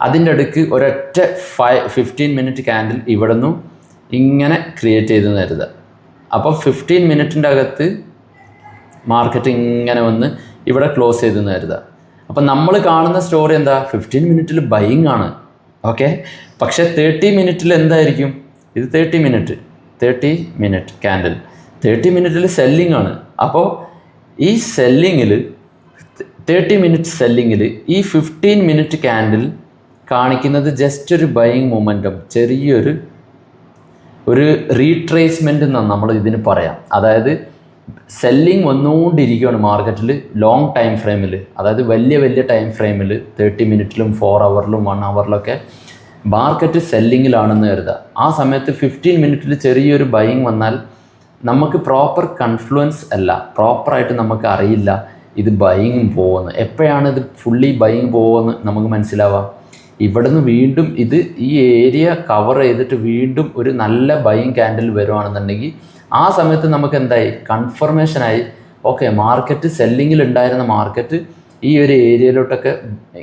അതിൻ്റെ അടുക്ക് ഒരൊറ്റ 15 മിനിറ്റ് ക്യാൻഡിൽ ഇവിടെ നിന്നും ഇങ്ങനെ ക്രിയേറ്റ് ചെയ്തെന്ന് കരുതാം. അപ്പോൾ 15 മിനിറ്റിൻ്റെ അകത്ത് മാർക്കറ്റ് ഇങ്ങനെ വന്ന് ഇവിടെ ക്ലോസ് ചെയ്തെന്ന് കരുതാം. അപ്പം നമ്മൾ കാണുന്ന സ്റ്റോറി എന്താ, 15 മിനിറ്റിൽ ബൈയിങ് ആണ്. ഓക്കെ. പക്ഷേ 30 മിനിറ്റിൽ എന്തായിരിക്കും, ഇത് 30 മിനിറ്റ് ക്യാൻഡിൽ 30 മിനിറ്റിൽ സെല്ലിംഗ് ആണ്. അപ്പോൾ ഈ സെല്ലിങ്ങിൽ 30 മിനിറ്റ് സെല്ലിങ്ങിൽ ഈ 15 മിനിറ്റ് ക്യാൻഡിൽ കാണിക്കുന്നത് ജസ്റ്റ് ഒരു ബൈയിങ് മൊമെൻറ്റം, ചെറിയൊരു റീട്രേസ്മെൻ്റ് എന്നാണ് നമ്മൾ ഇതിന് പറയാം. അതായത് സെല്ലിങ് വന്നുകൊണ്ടിരിക്കുകയാണ് മാർക്കറ്റിൽ ലോങ് ടൈം ഫ്രെയിമിൽ. അതായത് വലിയ ടൈം ഫ്രെയിമിൽ 30 മിനിറ്റിലും 4 ഹവറിലും 1 ഹവറിലൊക്കെ മാർക്കറ്റ് സെല്ലിങ്ങിലാണെന്ന് കരുതുക. ആ സമയത്ത് 15 മിനിറ്റിൽ ചെറിയൊരു ബൈയിങ് വന്നാൽ നമുക്ക് പ്രോപ്പർ കൺഫ്ലുവൻസ് അല്ല, പ്രോപ്പറായിട്ട് നമുക്ക് അറിയില്ല ഇത് ബൈയിങ് പോകുന്നത്. എപ്പോഴാണ് ഇത് ഫുള്ളി ബൈയിങ് പോകുമെന്ന് നമുക്ക് മനസ്സിലാവാം. ഇവിടുന്ന് വീണ്ടും ഇത് ഈ ഏരിയ കവർ ചെയ്തിട്ട് വീണ്ടും ഒരു നല്ല ബൈയിങ് ക്യാൻഡിൽ വരുവാണെന്നുണ്ടെങ്കിൽ ആ സമയത്ത് നമുക്ക് എന്തായി, കൺഫർമേഷനായി. ഓക്കെ, മാർക്കറ്റ് സെല്ലിങ്ങിൽ ഉണ്ടായിരുന്ന മാർക്കറ്റ് ഈ ഒരു ഏരിയയിലോട്ടൊക്കെ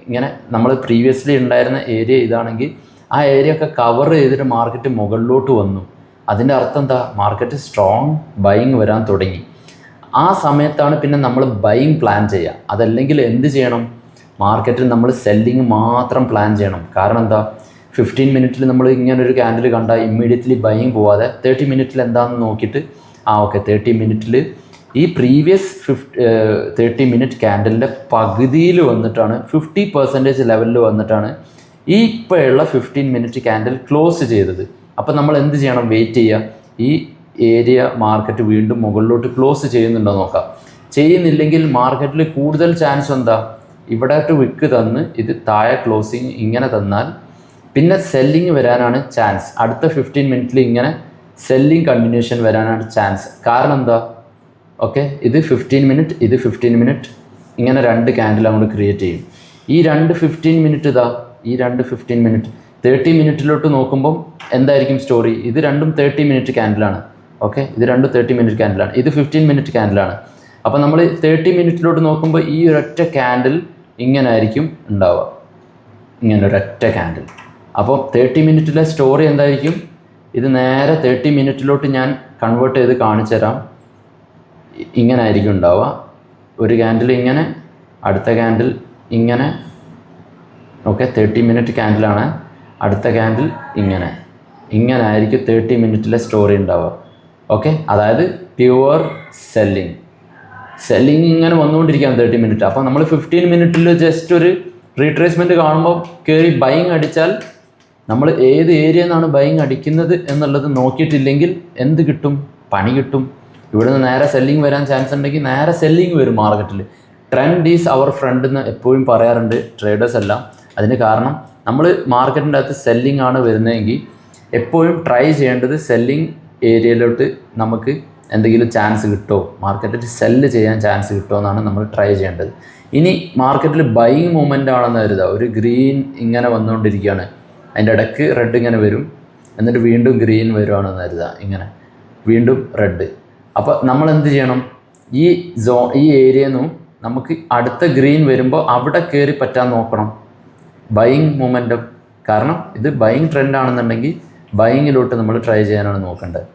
ഇങ്ങനെ നമ്മൾ പ്രീവിയസ്ലി ഉണ്ടായിരുന്ന ഏരിയ ഇതാണെങ്കിൽ ആ ഏരിയ ഒക്കെ കവർ ചെയ്തിട്ട് മാർക്കറ്റ് മുകളിലോട്ട് വന്നു. അതിൻ്റെ അർത്ഥം എന്താ, മാർക്കറ്റ് സ്ട്രോങ് ബൈയിങ് വരാൻ തുടങ്ങി. ആ സമയത്താണ് പിന്നെ നമ്മൾ ബൈയിങ് പ്ലാൻ ചെയ്യുക. അതല്ലെങ്കിൽ എന്ത് ചെയ്യണം, മാർക്കറ്റിൽ നമ്മൾ സെല്ലിങ് മാത്രം പ്ലാൻ ചെയ്യണം. കാരണം എന്താ, 15 മിനിറ്റിൽ നമ്മൾ ഇങ്ങനൊരു ക്യാൻഡിൽ കണ്ടാൽ ഇമ്മീഡിയറ്റ്ലി ബൈയിങ് പോവാതെ 30 മിനിറ്റിൽ എന്താണെന്ന് നോക്കിയിട്ട് ഓക്കെ 30 മിനിറ്റിൽ ഈ പ്രീവിയസ് 30 മിനിറ്റ് ക്യാൻഡിലിൻ്റെ പകുതിയിൽ വന്നിട്ടാണ് 50% ലെവലിൽ വന്നിട്ടാണ് ഈ ഇപ്പോഴുള്ള 15 മിനിറ്റ് ക്യാൻഡിൽ ക്ലോസ് ചെയ്തത്. അപ്പോൾ നമ്മൾ എന്ത് ചെയ്യണം, വെയിറ്റ് ചെയ്യുക. ഈ ഏരിയ മാർക്കറ്റ് വീണ്ടും മുകളിലോട്ട് ക്ലോസ് ചെയ്യുന്നുണ്ടോ നോക്കാം. ചെയ്യുന്നില്ലെങ്കിൽ മാർക്കറ്റിൽ കൂടുതൽ ചാൻസ് എന്താ, ഇവിടെ ടു വിക്ക് തന്ന് ഇത് താഴെ ക്ലോസിങ് ഇങ്ങനെ തന്നാൽ പിന്നെ സെല്ലിങ് വരാനാണ് ചാൻസ്. അടുത്ത 15 മിനിറ്റിൽ ഇങ്ങനെ സെല്ലിങ് കണ്ടിന്യൂഷൻ വരാനാണ് ചാൻസ്. കാരണം എന്താ, ഓക്കെ ഇത് 15 മിനിറ്റ് ഇത് 15 മിനിറ്റ് ഇങ്ങനെ 2 ക്യാൻഡിൽ അങ്ങോട്ട് ക്രിയേറ്റ് ചെയ്യും. ഈ 2 15 മിനിറ്റ് ഈ 2 15 മിനിറ്റ് 30 മിനിറ്റിലോട്ട് നോക്കുമ്പം എന്തായിരിക്കും സ്റ്റോറി? ഇത് രണ്ടും 30 മിനിറ്റ് ക്യാൻഡിലാണ്. ഓക്കെ, ഇത് രണ്ടും 30 മിനിറ്റ് ക്യാൻഡിലാണ്. ഇത് 15 മിനിറ്റ് ക്യാൻഡിലാണ്. അപ്പോൾ നമ്മൾ 30 മിനിറ്റിലോട്ട് നോക്കുമ്പോൾ ഈ ഒരൊറ്റ ക്യാൻഡിൽ ഇങ്ങനെ ആയിരിക്കും ഉണ്ടാവുക, ഇങ്ങനെ ഒരൊറ്റ ക്യാൻഡിൽ. അപ്പോൾ 30 മിനിറ്റിലെ സ്റ്റോറി എന്തായിരിക്കും? ഇത് നേരെ 30 മിനിറ്റിലോട്ട് ഞാൻ കൺവേർട്ട് ചെയ്ത് കാണിച്ചു തരാം. ഇങ്ങനെ ആയിരിക്കും ഉണ്ടാവുക. ഒരു ക്യാൻഡിൽ ഇങ്ങനെ, അടുത്ത ക്യാൻഡിൽ ഇങ്ങനെ. ഓക്കെ, 30 മിനിറ്റ് ക്യാൻഡിലാണ്. അടുത്ത ക്യാൻഡിൽ ഇങ്ങനെ. ഇങ്ങനെ ആയിരിക്കും 30 മിനിറ്റിലെ സ്റ്റോറി ഉണ്ടാവുക. ഓക്കെ, അതായത് പ്യുവർ സെല്ലിങ് ഇങ്ങനെ വന്നുകൊണ്ടിരിക്കുകയാണ് 30 മിനിറ്റ്. അപ്പോൾ നമ്മൾ 15 മിനിറ്റിൽ ജസ്റ്റ് ഒരു റീട്രേസ്മെൻറ്റ് കാണുമ്പോൾ കയറി ബൈങ് അടിച്ചാൽ നമ്മൾ ഏത് ഏരിയ നിന്നാണ് ബൈങ് അടിക്കുന്നത് എന്നുള്ളത് നോക്കിയിട്ടില്ലെങ്കിൽ എന്ത് കിട്ടും? പണി കിട്ടും. ഇവിടുന്ന് നേരെ സെല്ലിങ് വരാൻ ചാൻസ് ഉണ്ടെങ്കിൽ നേരെ സെല്ലിങ് വരും മാർക്കറ്റിൽ. ട്രെൻഡ് ഈസ് അവർ ഫ്രണ്ട് എന്ന് എപ്പോഴും പറയാറുണ്ട് ട്രേഡേഴ്സ് എല്ലാം. അതിന് കാരണം നമ്മൾ മാർക്കറ്റിൻ്റെ അകത്ത് സെല്ലിംഗ് ആണ് വരുന്നതെങ്കിൽ എപ്പോഴും ട്രൈ ചെയ്യേണ്ടത് സെല്ലിംഗ് ഏരിയയിലോട്ട് നമുക്ക് എന്തെങ്കിലും ചാൻസ് കിട്ടുമോ, മാർക്കറ്റിൽ സെല്ല് ചെയ്യാൻ ചാൻസ് കിട്ടുമോ എന്നാണ് നമ്മൾ ട്രൈ ചെയ്യേണ്ടത്. ഇനി മാർക്കറ്റിൽ ബൈയിങ് മൂവ്മെൻ്റ് ആണെന്ന് കരുതുക. ഒരു ഗ്രീൻ ഇങ്ങനെ വന്നുകൊണ്ടിരിക്കുകയാണ്, അതിൻ്റെ ഇടയ്ക്ക് റെഡ് ഇങ്ങനെ വരും, എന്നിട്ട് വീണ്ടും ഗ്രീൻ വരുവാണെന്ന് കരുതുക, ഇങ്ങനെ വീണ്ടും റെഡ്. അപ്പോൾ നമ്മൾ എന്ത് ചെയ്യണം? ഈ ഏരിയയിൽ നിന്നും നമുക്ക് അടുത്ത ഗ്രീൻ വരുമ്പോൾ അവിടെ കയറി പറ്റാൻ നോക്കണം, ബൈയിങ് മൂവ്മെൻറ്റും. കാരണം ഇത് ബൈയിങ് ട്രെൻഡ് ആണെന്നുണ്ടെങ്കിൽ ബൈയിങ്ങിലോട്ട് നമ്മൾ ട്രൈ ചെയ്യാനാണ് നോക്കേണ്ടത്.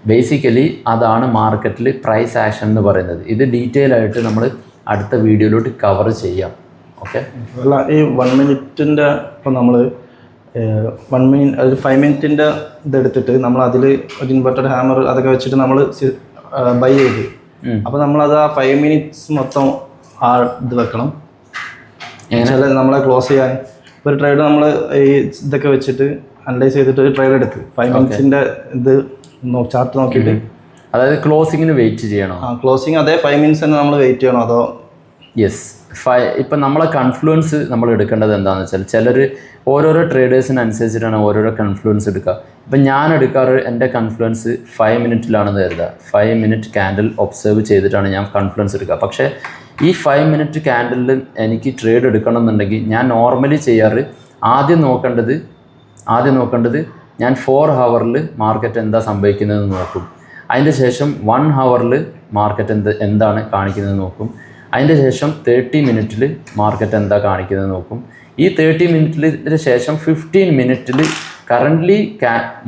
ബേസിക്കലി അതാണ് മാർക്കറ്റിൽ പ്രൈസ് ആക്ഷൻ എന്ന് പറയുന്നത്. ഇത് ഡീറ്റെയിൽ ആയിട്ട് നമ്മൾ അടുത്ത വീഡിയോയിലോട്ട് കവർ ചെയ്യാം. ഓക്കെ, അല്ല ഈ 1 മിനിറ്റിൻ്റെ ഇപ്പോൾ നമ്മൾ 1 മിനിറ്റ് ഒരു 5 മിനിറ്റിൻ്റെ ഇതെടുത്തിട്ട് നമ്മൾ അതിൽ ഒരു ഇൻവെർട്ടഡ് ഹാമർ അതൊക്കെ വെച്ചിട്ട് നമ്മൾ ബൈ ചെയ്ത്, അപ്പോൾ നമ്മളത് ആ 5 മിനിറ്റ്സ് മൊത്തം ആ ഇത് വെക്കണം. ചില നമ്മളെ ക്ലോസ് ചെയ്യാൻ ഒരു ട്രേഡ് നമ്മൾ ഈ ഇതൊക്കെ വെച്ചിട്ട് അനലൈസ് ചെയ്തിട്ട് ഒരു ട്രേഡ് എടുത്ത് 5 മിനിറ്റ്സിൻ്റെ ഇത് ചാർട്ട് നോക്കിയിട്ട്, അതായത് ക്ലോസിങ്ങിന് വെയിറ്റ് ചെയ്യണോ? ആ ക്ലോസിങ് അതേ 5 മിനിറ്റ്സ് തന്നെ നമ്മൾ വെയിറ്റ് ചെയ്യണോ അതോ? യെസ്, ഇപ്പം നമ്മളെ കൺഫ്ലുവൻസ് നമ്മൾ എടുക്കേണ്ടത് എന്താണെന്ന് വെച്ചാൽ ചിലർ ഓരോരോ ട്രേഡേഴ്സിനനുസരിച്ചിട്ടാണ് ഓരോരോ കൺഫ്ലുവൻസ് എടുക്കുക. ഇപ്പം ഞാൻ എടുക്കാറ് എൻ്റെ കൺഫ്ലുവൻസ് 5 മിനിറ്റിലാണെന്ന് കരുതുക. 5 മിനിറ്റ് ക്യാൻഡിൽ ഒബ്സർവ് ചെയ്തിട്ടാണ് ഞാൻ കൺഫ്ലുവൻസ് എടുക്കുക. പക്ഷേ ഈ 5 മിനിറ്റ് ക്യാൻഡിലിൽ എനിക്ക് ട്രേഡ് എടുക്കണം എന്നുണ്ടെങ്കിൽ ഞാൻ നോർമലി ചെയ്യാറ് ആദ്യം നോക്കേണ്ടത് ഞാൻ 4 ഹവറിൽ മാർക്കറ്റ് എന്താ സംഭവിക്കുന്നതെന്ന് നോക്കും. അതിൻ്റെ ശേഷം 1 ഹവറിൽ മാർക്കറ്റ് എന്താണ് കാണിക്കുന്നത് നോക്കും. അതിൻ്റെ ശേഷം 30 മിനിറ്റിൽ മാർക്കറ്റ് എന്താ കാണിക്കുന്നത് നോക്കും. ഈ 30 മിനിറ്റിന് ശേഷം 15 മിനിറ്റിൽ കറൻ്റ്ലി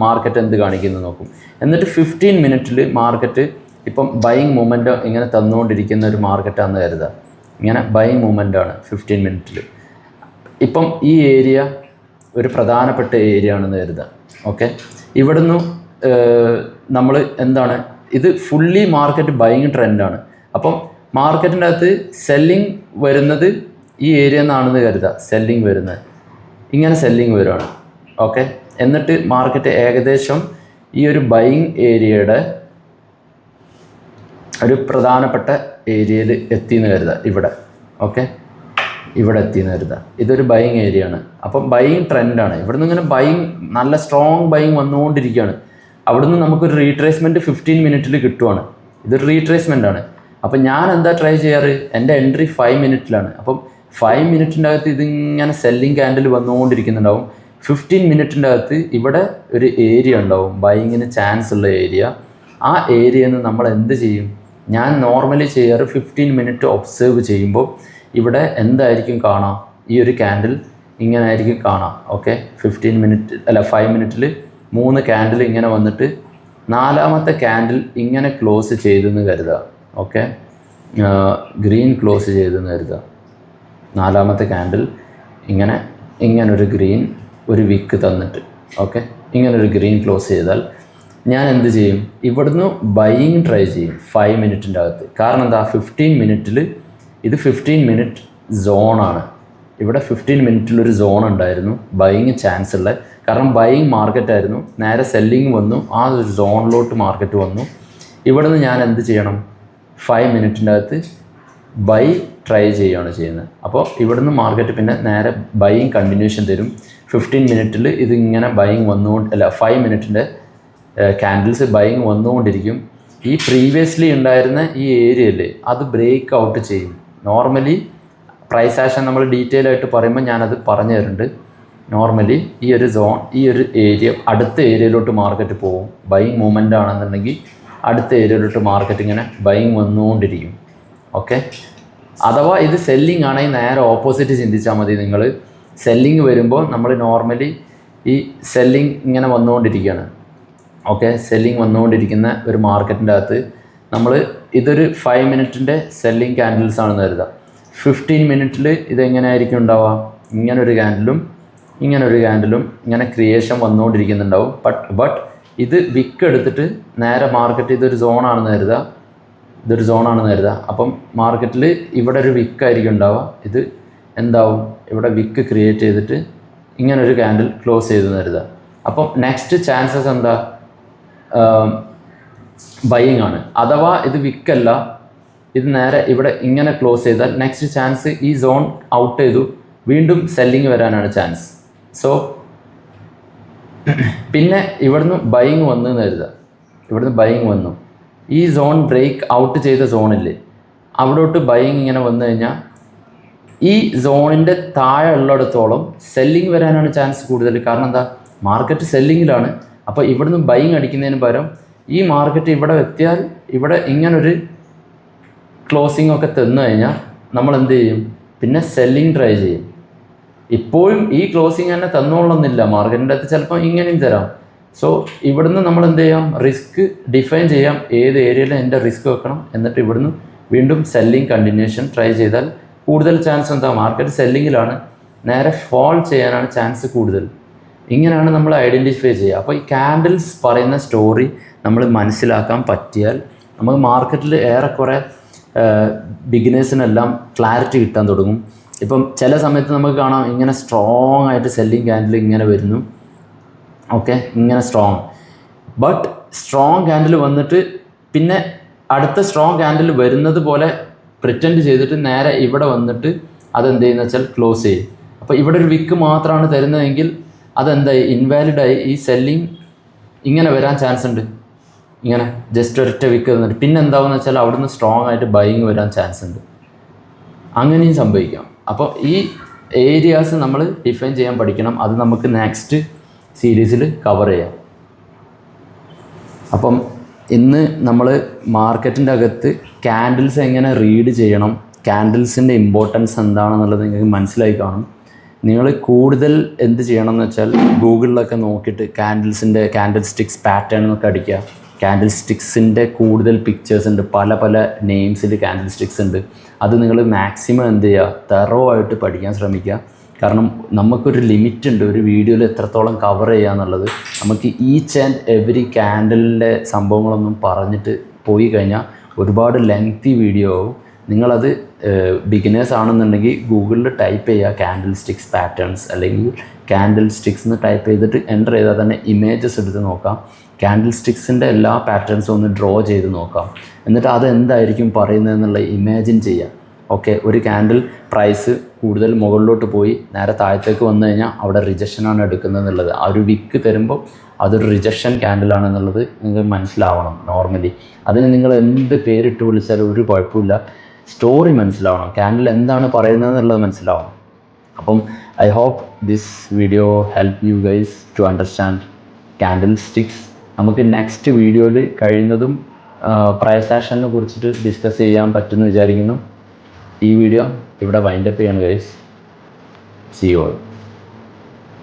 മാർക്കറ്റ് എന്ത് കാണിക്കുന്നത് നോക്കും. എന്നിട്ട് 15 മിനിറ്റിൽ മാർക്കറ്റ് ഇപ്പം ബൈയിങ് മൂവ്മെൻറ്റ് ഇങ്ങനെ തന്നുകൊണ്ടിരിക്കുന്ന ഒരു മാർക്കറ്റാണെന്ന് കരുതുക. ഇങ്ങനെ ബൈയിങ് മൂവ്മെൻറ്റാണ് 15 മിനിറ്റിൽ. ഇപ്പം ഈ ഏരിയ ഒരു പ്രധാനപ്പെട്ട ഏരിയ ആണെന്ന് കരുതുക. ഓക്കെ, ഇവിടുന്ന് നമ്മൾ എന്താണ്, ഇത് ഫുള്ളി മാർക്കറ്റ് ബൈയിങ് ട്രെൻഡാണ്. അപ്പം മാർക്കറ്റിൻ്റെ അകത്ത് സെല്ലിങ് വരുന്നത് ഈ ഏരിയ നിന്നാണെന്ന് കരുതുക. സെല്ലിങ് വരുന്നത് ഇങ്ങനെ സെല്ലിങ് വരുവാണ്. ഓക്കെ, എന്നിട്ട് മാർക്കറ്റ് ഏകദേശം ഈ ഒരു ബൈയിങ് ഏരിയയുടെ ഒരു പ്രധാനപ്പെട്ട ഏരിയയിൽ എത്തിയെന്ന് കരുതുക. ഇവിടെ ഓക്കെ, ഇവിടെ എത്തിയെന്ന് കരുതുക. ഇതൊരു ബൈയിങ് ഏരിയ ആണ്. അപ്പം ബൈയിങ് ട്രെൻഡാണ്. ഇവിടുന്ന് ഇങ്ങനെ ബൈയിങ് നല്ല സ്ട്രോങ് ബൈയിങ് വന്നുകൊണ്ടിരിക്കുകയാണ്. അവിടുന്ന് നമുക്കൊരു റീട്രേസ്മെൻറ്റ് 15 മിനിറ്റിൽ കിട്ടുവാണ്. ഇതൊരു റീട്രേസ്മെൻ്റ് ആണ്. അപ്പം ഞാൻ എന്താ ട്രൈ ചെയ്യാറ്? എൻ്റെ എൻട്രി 5 മിനിറ്റിലാണ്. അപ്പം 5 മിനിറ്റിൻ്റെ അകത്ത് ഇതിങ്ങനെ സെല്ലിങ് ക്യാൻഡിൽ വന്നുകൊണ്ടിരിക്കുന്നുണ്ടാവും. 15 മിനിറ്റിൻ്റെ അകത്ത് ഇവിടെ ഒരു ഏരിയ ഉണ്ടാവും, ബൈയിങ്ങിന് ചാൻസ് ഉള്ള ഏരിയ. ആ ഏരിയയിൽ നിന്ന് നമ്മൾ എന്ത് ചെയ്യും? ഞാൻ നോർമലി ചെയ്യാറ് 15 മിനിറ്റ് ഒബ്സേർവ് ചെയ്യുമ്പോൾ ഇവിടെ എന്തായിരിക്കും കാണാം? ഈ ഒരു ക്യാൻഡിൽ ഇങ്ങനെ ആയിരിക്കും കാണാം. ഓക്കെ, 5 മിനിറ്റിൽ 3 ക്യാൻഡിൽ ഇങ്ങനെ വന്നിട്ട് 4ാമത്തെ ക്യാൻഡിൽ ഇങ്ങനെ ക്ലോസ് ചെയ്തെന്ന് കരുതുക. ഓക്കെ, ഗ്രീൻ ക്ലോസ് ചെയ്തെന്ന് കരുതുക. 4ാമത്തെ ക്യാൻഡിൽ ഇങ്ങനൊരു ഗ്രീൻ ഒരു വിക്ക് തന്നിട്ട്, ഓക്കെ, ഇങ്ങനൊരു ഗ്രീൻ ക്ലോസ് ചെയ്താൽ ഞാൻ എന്ത് ചെയ്യും? ഇവിടുന്ന് ബൈയിങ് ട്രൈ ചെയ്യും 5 മിനിറ്റിൻ്റെ അകത്ത്. കാരണം എന്താ? 15 മിനിറ്റിൽ ഇത് 15 മിനിറ്റ് സോണാണ്. ഇവിടെ 15 മിനിറ്റിലൊരു സോൺ ഉണ്ടായിരുന്നു ബൈയിങ് ചാൻസ് ഉള്ള. കാരണം ബൈയിങ് മാർക്കറ്റായിരുന്നു, നേരെ സെല്ലിങ് വന്നു, ആ ഒരു സോണിലോട്ട് മാർക്കറ്റ് വന്നു. ഇവിടുന്ന് ഞാൻ എന്ത് ചെയ്യണം? 5 മിനിറ്റിൻ്റെ അകത്ത് ബൈ ട്രൈ ചെയ്യുകയാണ് ചെയ്യുന്നത്. അപ്പോൾ ഇവിടുന്ന് മാർക്കറ്റ് പിന്നെ നേരെ ബൈയിങ് കണ്ടിന്യൂഷൻ തരും. 15 മിനിറ്റിൽ ഇതിങ്ങനെ ബൈയിങ് 5 മിനിറ്റിൻ്റെ ക്യാൻഡിൽസ് ബൈയിങ് വന്നുകൊണ്ടിരിക്കും. ഈ പ്രീവിയസ്ലി ഉണ്ടായിരുന്ന ഈ ഏരിയയിൽ അത് ബ്രേക്ക് ഔട്ട് ചെയ്യും. നോർമലി പ്രൈസ് ആക്ഷൻ നമ്മൾ ഡീറ്റെയിൽ ആയിട്ട് പറയുമ്പോൾ ഞാനത് പറഞ്ഞു തരുന്നുണ്ട്. നോർമലി ഈ ഒരു സോൺ, ഈ ഒരു ഏരിയ അടുത്ത ഏരിയയിലോട്ട് മാർക്കറ്റ് പോകും. ബൈയിങ് മൂവ്മെൻ്റ് ആണെന്നുണ്ടെങ്കിൽ അടുത്ത ഏരിയയിലോട്ട് മാർക്കറ്റ് ഇങ്ങനെ ബൈയിങ് വന്നുകൊണ്ടിരിക്കും. ഓക്കെ, അഥവാ ഇത് സെല്ലിംഗ് ആണെങ്കിൽ നേരെ ഓപ്പോസിറ്റ് ചിന്തിച്ചാൽ മതി. നിങ്ങൾ സെല്ലിങ് വരുമ്പോൾ നമ്മൾ നോർമലി ഈ സെല്ലിങ് ഇങ്ങനെ വന്നുകൊണ്ടിരിക്കുകയാണ്. ഓക്കെ, സെല്ലിങ് വന്നുകൊണ്ടിരിക്കുന്ന ഒരു മാർക്കറ്റിൻ്റെ അകത്ത് നമ്മൾ ഇതൊരു 5 മിനിറ്റിൻ്റെ സെല്ലിങ് ക്യാൻഡിൽസ് ആണെന്ന് കരുതാം. 15 മിനിറ്റിൽ ഇതെങ്ങനെയായിരിക്കും ഉണ്ടാവുക? ഇങ്ങനൊരു ക്യാൻഡിലും ഇങ്ങനൊരു ക്യാൻഡിലും ഇങ്ങനെ ക്രിയേഷൻ വന്നുകൊണ്ടിരിക്കുന്നുണ്ടാവും. ബട്ട് ഇത് വിക്ക് എടുത്തിട്ട് നേരെ മാർക്കറ്റ് ഇതൊരു സോണാണെന്ന് കരുതുക, ഇതൊരു സോണാണെന്ന് കരുതുക. അപ്പം മാർക്കറ്റിൽ ഇവിടെ ഒരു വിക്കായിരിക്കും ഉണ്ടാവുക. ഇത് എന്താവും? ഇവിടെ വിക്ക് ക്രിയേറ്റ് ചെയ്തിട്ട് ഇങ്ങനൊരു ക്യാൻഡിൽ ക്ലോസ് ചെയ്തെന്ന് കരുതുക. അപ്പം നെക്സ്റ്റ് ചാൻസസ് എന്താ? ബൈയിങ് ആണ്. അഥവാ ഇത് വിക്കല്ല, ഇത് നേരെ ഇവിടെ ഇങ്ങനെ ക്ലോസ് ചെയ്താൽ നെക്സ്റ്റ് ചാൻസ് ഈ സോൺ ഔട്ട് ചെയ്തു വീണ്ടും സെല്ലിങ് വരാനാണ് ചാൻസ്. സോ പിന്നെ ഇവിടുന്ന് ബൈയിങ് വന്നു എന്ന് കരുതുക, ഇവിടുന്ന് ബൈയിങ് വന്നു, ഈ സോൺ ബ്രേക്ക് ഔട്ട് ചെയ്ത സോണില്ലേ അവിടോട്ട് ബൈയിങ് ഇങ്ങനെ വന്നു കഴിഞ്ഞാൽ ഈ സോണിൻ്റെ താഴെ ഉള്ളിടത്തോളം സെല്ലിങ് വരാനാണ് ചാൻസ് കൂടുതൽ. കാരണം എന്താ? മാർക്കറ്റ് സെല്ലിങ്ങിലാണ്. അപ്പോൾ ഇവിടുന്ന് ബൈയിങ് അടിക്കുന്നതിന് പകരം ഈ മാർക്കറ്റ് ഇവിടെ എത്തിയാൽ ഇവിടെ ഇങ്ങനൊരു ക്ലോസിംഗ് ഒക്കെ തന്നു കഴിഞ്ഞാൽ നമ്മൾ എന്ത് ചെയ്യും? പിന്നെ സെല്ലിങ് ട്രൈ ചെയ്യും. ഇപ്പോഴും ഈ ക്ലോസിങ് തന്നെ തന്നോളന്നില്ല, മാർക്കറ്റിൻ്റെ അകത്ത് ചിലപ്പോൾ ഇങ്ങനെയും തരാം. സോ ഇവിടുന്ന് നമ്മൾ എന്ത് ചെയ്യാം? റിസ്ക് ഡിഫൈൻ ചെയ്യാം, ഏത് ഏരിയയിൽ എൻ്റെ റിസ്ക് വെക്കണം. എന്നിട്ട് ഇവിടുന്ന് വീണ്ടും സെല്ലിങ് കണ്ടിന്യൂഷൻ ട്രൈ ചെയ്താൽ കൂടുതൽ ചാൻസ് എന്താ? മാർക്കറ്റ് സെല്ലിങ്ങിലാണ്, നേരെ ഫോൾ ചെയ്യാനാണ് ചാൻസ് കൂടുതൽ. ഇങ്ങനെയാണ് നമ്മൾ ഐഡൻറ്റിഫൈ ചെയ്യുക. അപ്പോൾ ഈ ക്യാൻഡിൽസ് പറയുന്ന സ്റ്റോറി നമ്മൾ മനസ്സിലാക്കാൻ പറ്റിയാൽ നമുക്ക് മാർക്കറ്റിൽ ഏറെക്കുറെ ബിഗിനേഴ്സിനെല്ലാം ക്ലാരിറ്റി കിട്ടാൻ തുടങ്ങും. ഇപ്പം ചില സമയത്ത് നമുക്ക് കാണാം ഇങ്ങനെ സ്ട്രോങ് ആയിട്ട് സെല്ലിങ് ക്യാൻഡിൽ ഇങ്ങനെ വരുന്നു. ഓക്കെ, ഇങ്ങനെ സ്ട്രോങ്, ബട്ട് സ്ട്രോങ് ക്യാൻഡിൽ വന്നിട്ട് പിന്നെ അടുത്ത സ്ട്രോങ് ക്യാൻഡിൽ വരുന്നത് പോലെ പ്രിറ്റൻഡ് ചെയ്തിട്ട് നേരെ ഇവിടെ വന്നിട്ട് അതെന്ത് ചെയ്യുന്ന വെച്ചാൽ ക്ലോസ് ചെയ്യും. അപ്പോൾ ഇവിടെ ഒരു വിക്ക് മാത്രമാണ് തരുന്നതെങ്കിൽ അതെന്തായി? ഇൻവാലിഡായി. ഈ സെല്ലിങ് ഇങ്ങനെ വരാൻ ചാൻസ് ഉണ്ട്, ഇങ്ങനെ ജസ്റ്റ് ഒരൊറ്റ വിക്ക് തന്നിട്ട് പിന്നെ എന്താവുമെന്ന് വെച്ചാൽ അവിടുന്ന് സ്ട്രോങ് ആയിട്ട് ബൈയിങ് വരാൻ ചാൻസ് ഉണ്ട്. അങ്ങനെയും സംഭവിക്കാം. അപ്പോൾ ഈ ഏരിയാസ് നമ്മൾ ഡിഫൈൻ ചെയ്യാൻ പഠിക്കണം. അത് നമുക്ക് നെക്സ്റ്റ് സീരീസിൽ കവർ ചെയ്യാം. അപ്പം ഇന്ന് നമ്മൾ മാർക്കറ്റിൻ്റെ അകത്ത് ക്യാൻഡിൽസ് എങ്ങനെ റീഡ് ചെയ്യണം, ക്യാൻഡിൽസിൻ്റെ ഇമ്പോർട്ടൻസ് എന്താണെന്നുള്ളത് നിങ്ങൾക്ക് മനസ്സിലായി കാണും. നിങ്ങൾ കൂടുതൽ എന്ത് ചെയ്യണം എന്ന് വെച്ചാൽ ഗൂഗിളിലൊക്കെ നോക്കിയിട്ട് ക്യാൻഡിൽ സ്റ്റിക്സ് പാറ്റേൺ എന്നൊക്കെ അടിക്കുക. ക്യാൻഡിൽ സ്റ്റിക്സിൻ്റെ കൂടുതൽ പിക്ചേഴ്സ് ഉണ്ട്, പല പല നെയിംസിൽ ക്യാൻഡിൽ സ്റ്റിക്സ് ഉണ്ട്. അത് നിങ്ങൾ മാക്സിമം എന്ത് ചെയ്യുക? തെറോ ആയിട്ട് പഠിക്കാൻ ശ്രമിക്കുക. കാരണം നമുക്കൊരു ലിമിറ്റ് ഉണ്ട് ഒരു വീഡിയോയിൽ എത്രത്തോളം കവർ ചെയ്യുക എന്നുള്ളത്. നമുക്ക് ഈച്ച് ആൻഡ് എവറി ക്യാൻഡലിൻ്റെ സംഭവങ്ങളൊന്നും പറഞ്ഞിട്ട് പോയി കഴിഞ്ഞാൽ ഒരുപാട് ലെങ്തി വീഡിയോ ആവും. നിങ്ങളത് ബിഗിനേഴ്സ് ആണെന്നുണ്ടെങ്കിൽ ഗൂഗിളിൽ ടൈപ്പ് ചെയ്യുക ക്യാൻഡിൽ സ്റ്റിക്സ് പാറ്റേൺസ്, അല്ലെങ്കിൽ ക്യാൻഡിൽ സ്റ്റിക്സ് എന്ന് ടൈപ്പ് ചെയ്തിട്ട് എൻ്റർ ചെയ്താൽ തന്നെ ഇമേജസ് എടുത്ത് നോക്കാം. ക്യാൻഡിൽ സ്റ്റിക്സിൻ്റെ എല്ലാ പാറ്റേൺസും ഒന്ന് ഡ്രോ ചെയ്ത് നോക്കാം. എന്നിട്ട് അതെന്തായിരിക്കും പറയുന്നതെന്നുള്ള ഇമാജിൻ ചെയ്യാം. ഓക്കെ, ഒരു ക്യാൻഡിൽ പ്രൈസ് കൂടുതൽ മുകളിലോട്ട് പോയി നേരെ താഴത്തേക്ക് വന്നു കഴിഞ്ഞാൽ അവിടെ റിജക്ഷനാണ് എടുക്കുന്നതെന്നുള്ളത്. ആ ഒരു വിക്ക് തരുമ്പോൾ അതൊരു റിജക്ഷൻ ക്യാൻഡിലാണെന്നുള്ളത് നിങ്ങൾക്ക് മനസ്സിലാവണം. നോർമലി അതിന് നിങ്ങൾ എന്ത് പേരിട്ട് വിളിച്ചാലും ഒരു കുഴപ്പമില്ല, സ്റ്റോറി മനസ്സിലാവണം, ക്യാൻഡിൽ എന്താണ് പറയുന്നതെന്നുള്ളത് മനസ്സിലാവണം. അപ്പം I hope this video help you guys to understand candlesticks. നമുക്ക് നെക്സ്റ്റ് വീഡിയോയിൽ കഴിയുന്നതും പ്രൈസ് ആക്ഷനെ കുറിച്ചിട്ട് ഡിസ്കസ് ചെയ്യാൻ പറ്റുമെന്ന് വിചാരിക്കുന്നു. ഈ വീഡിയോ ഇവിടെ വൈൻഡപ്പ് ചെയ്യാണ് ഗൈസ്. See you all.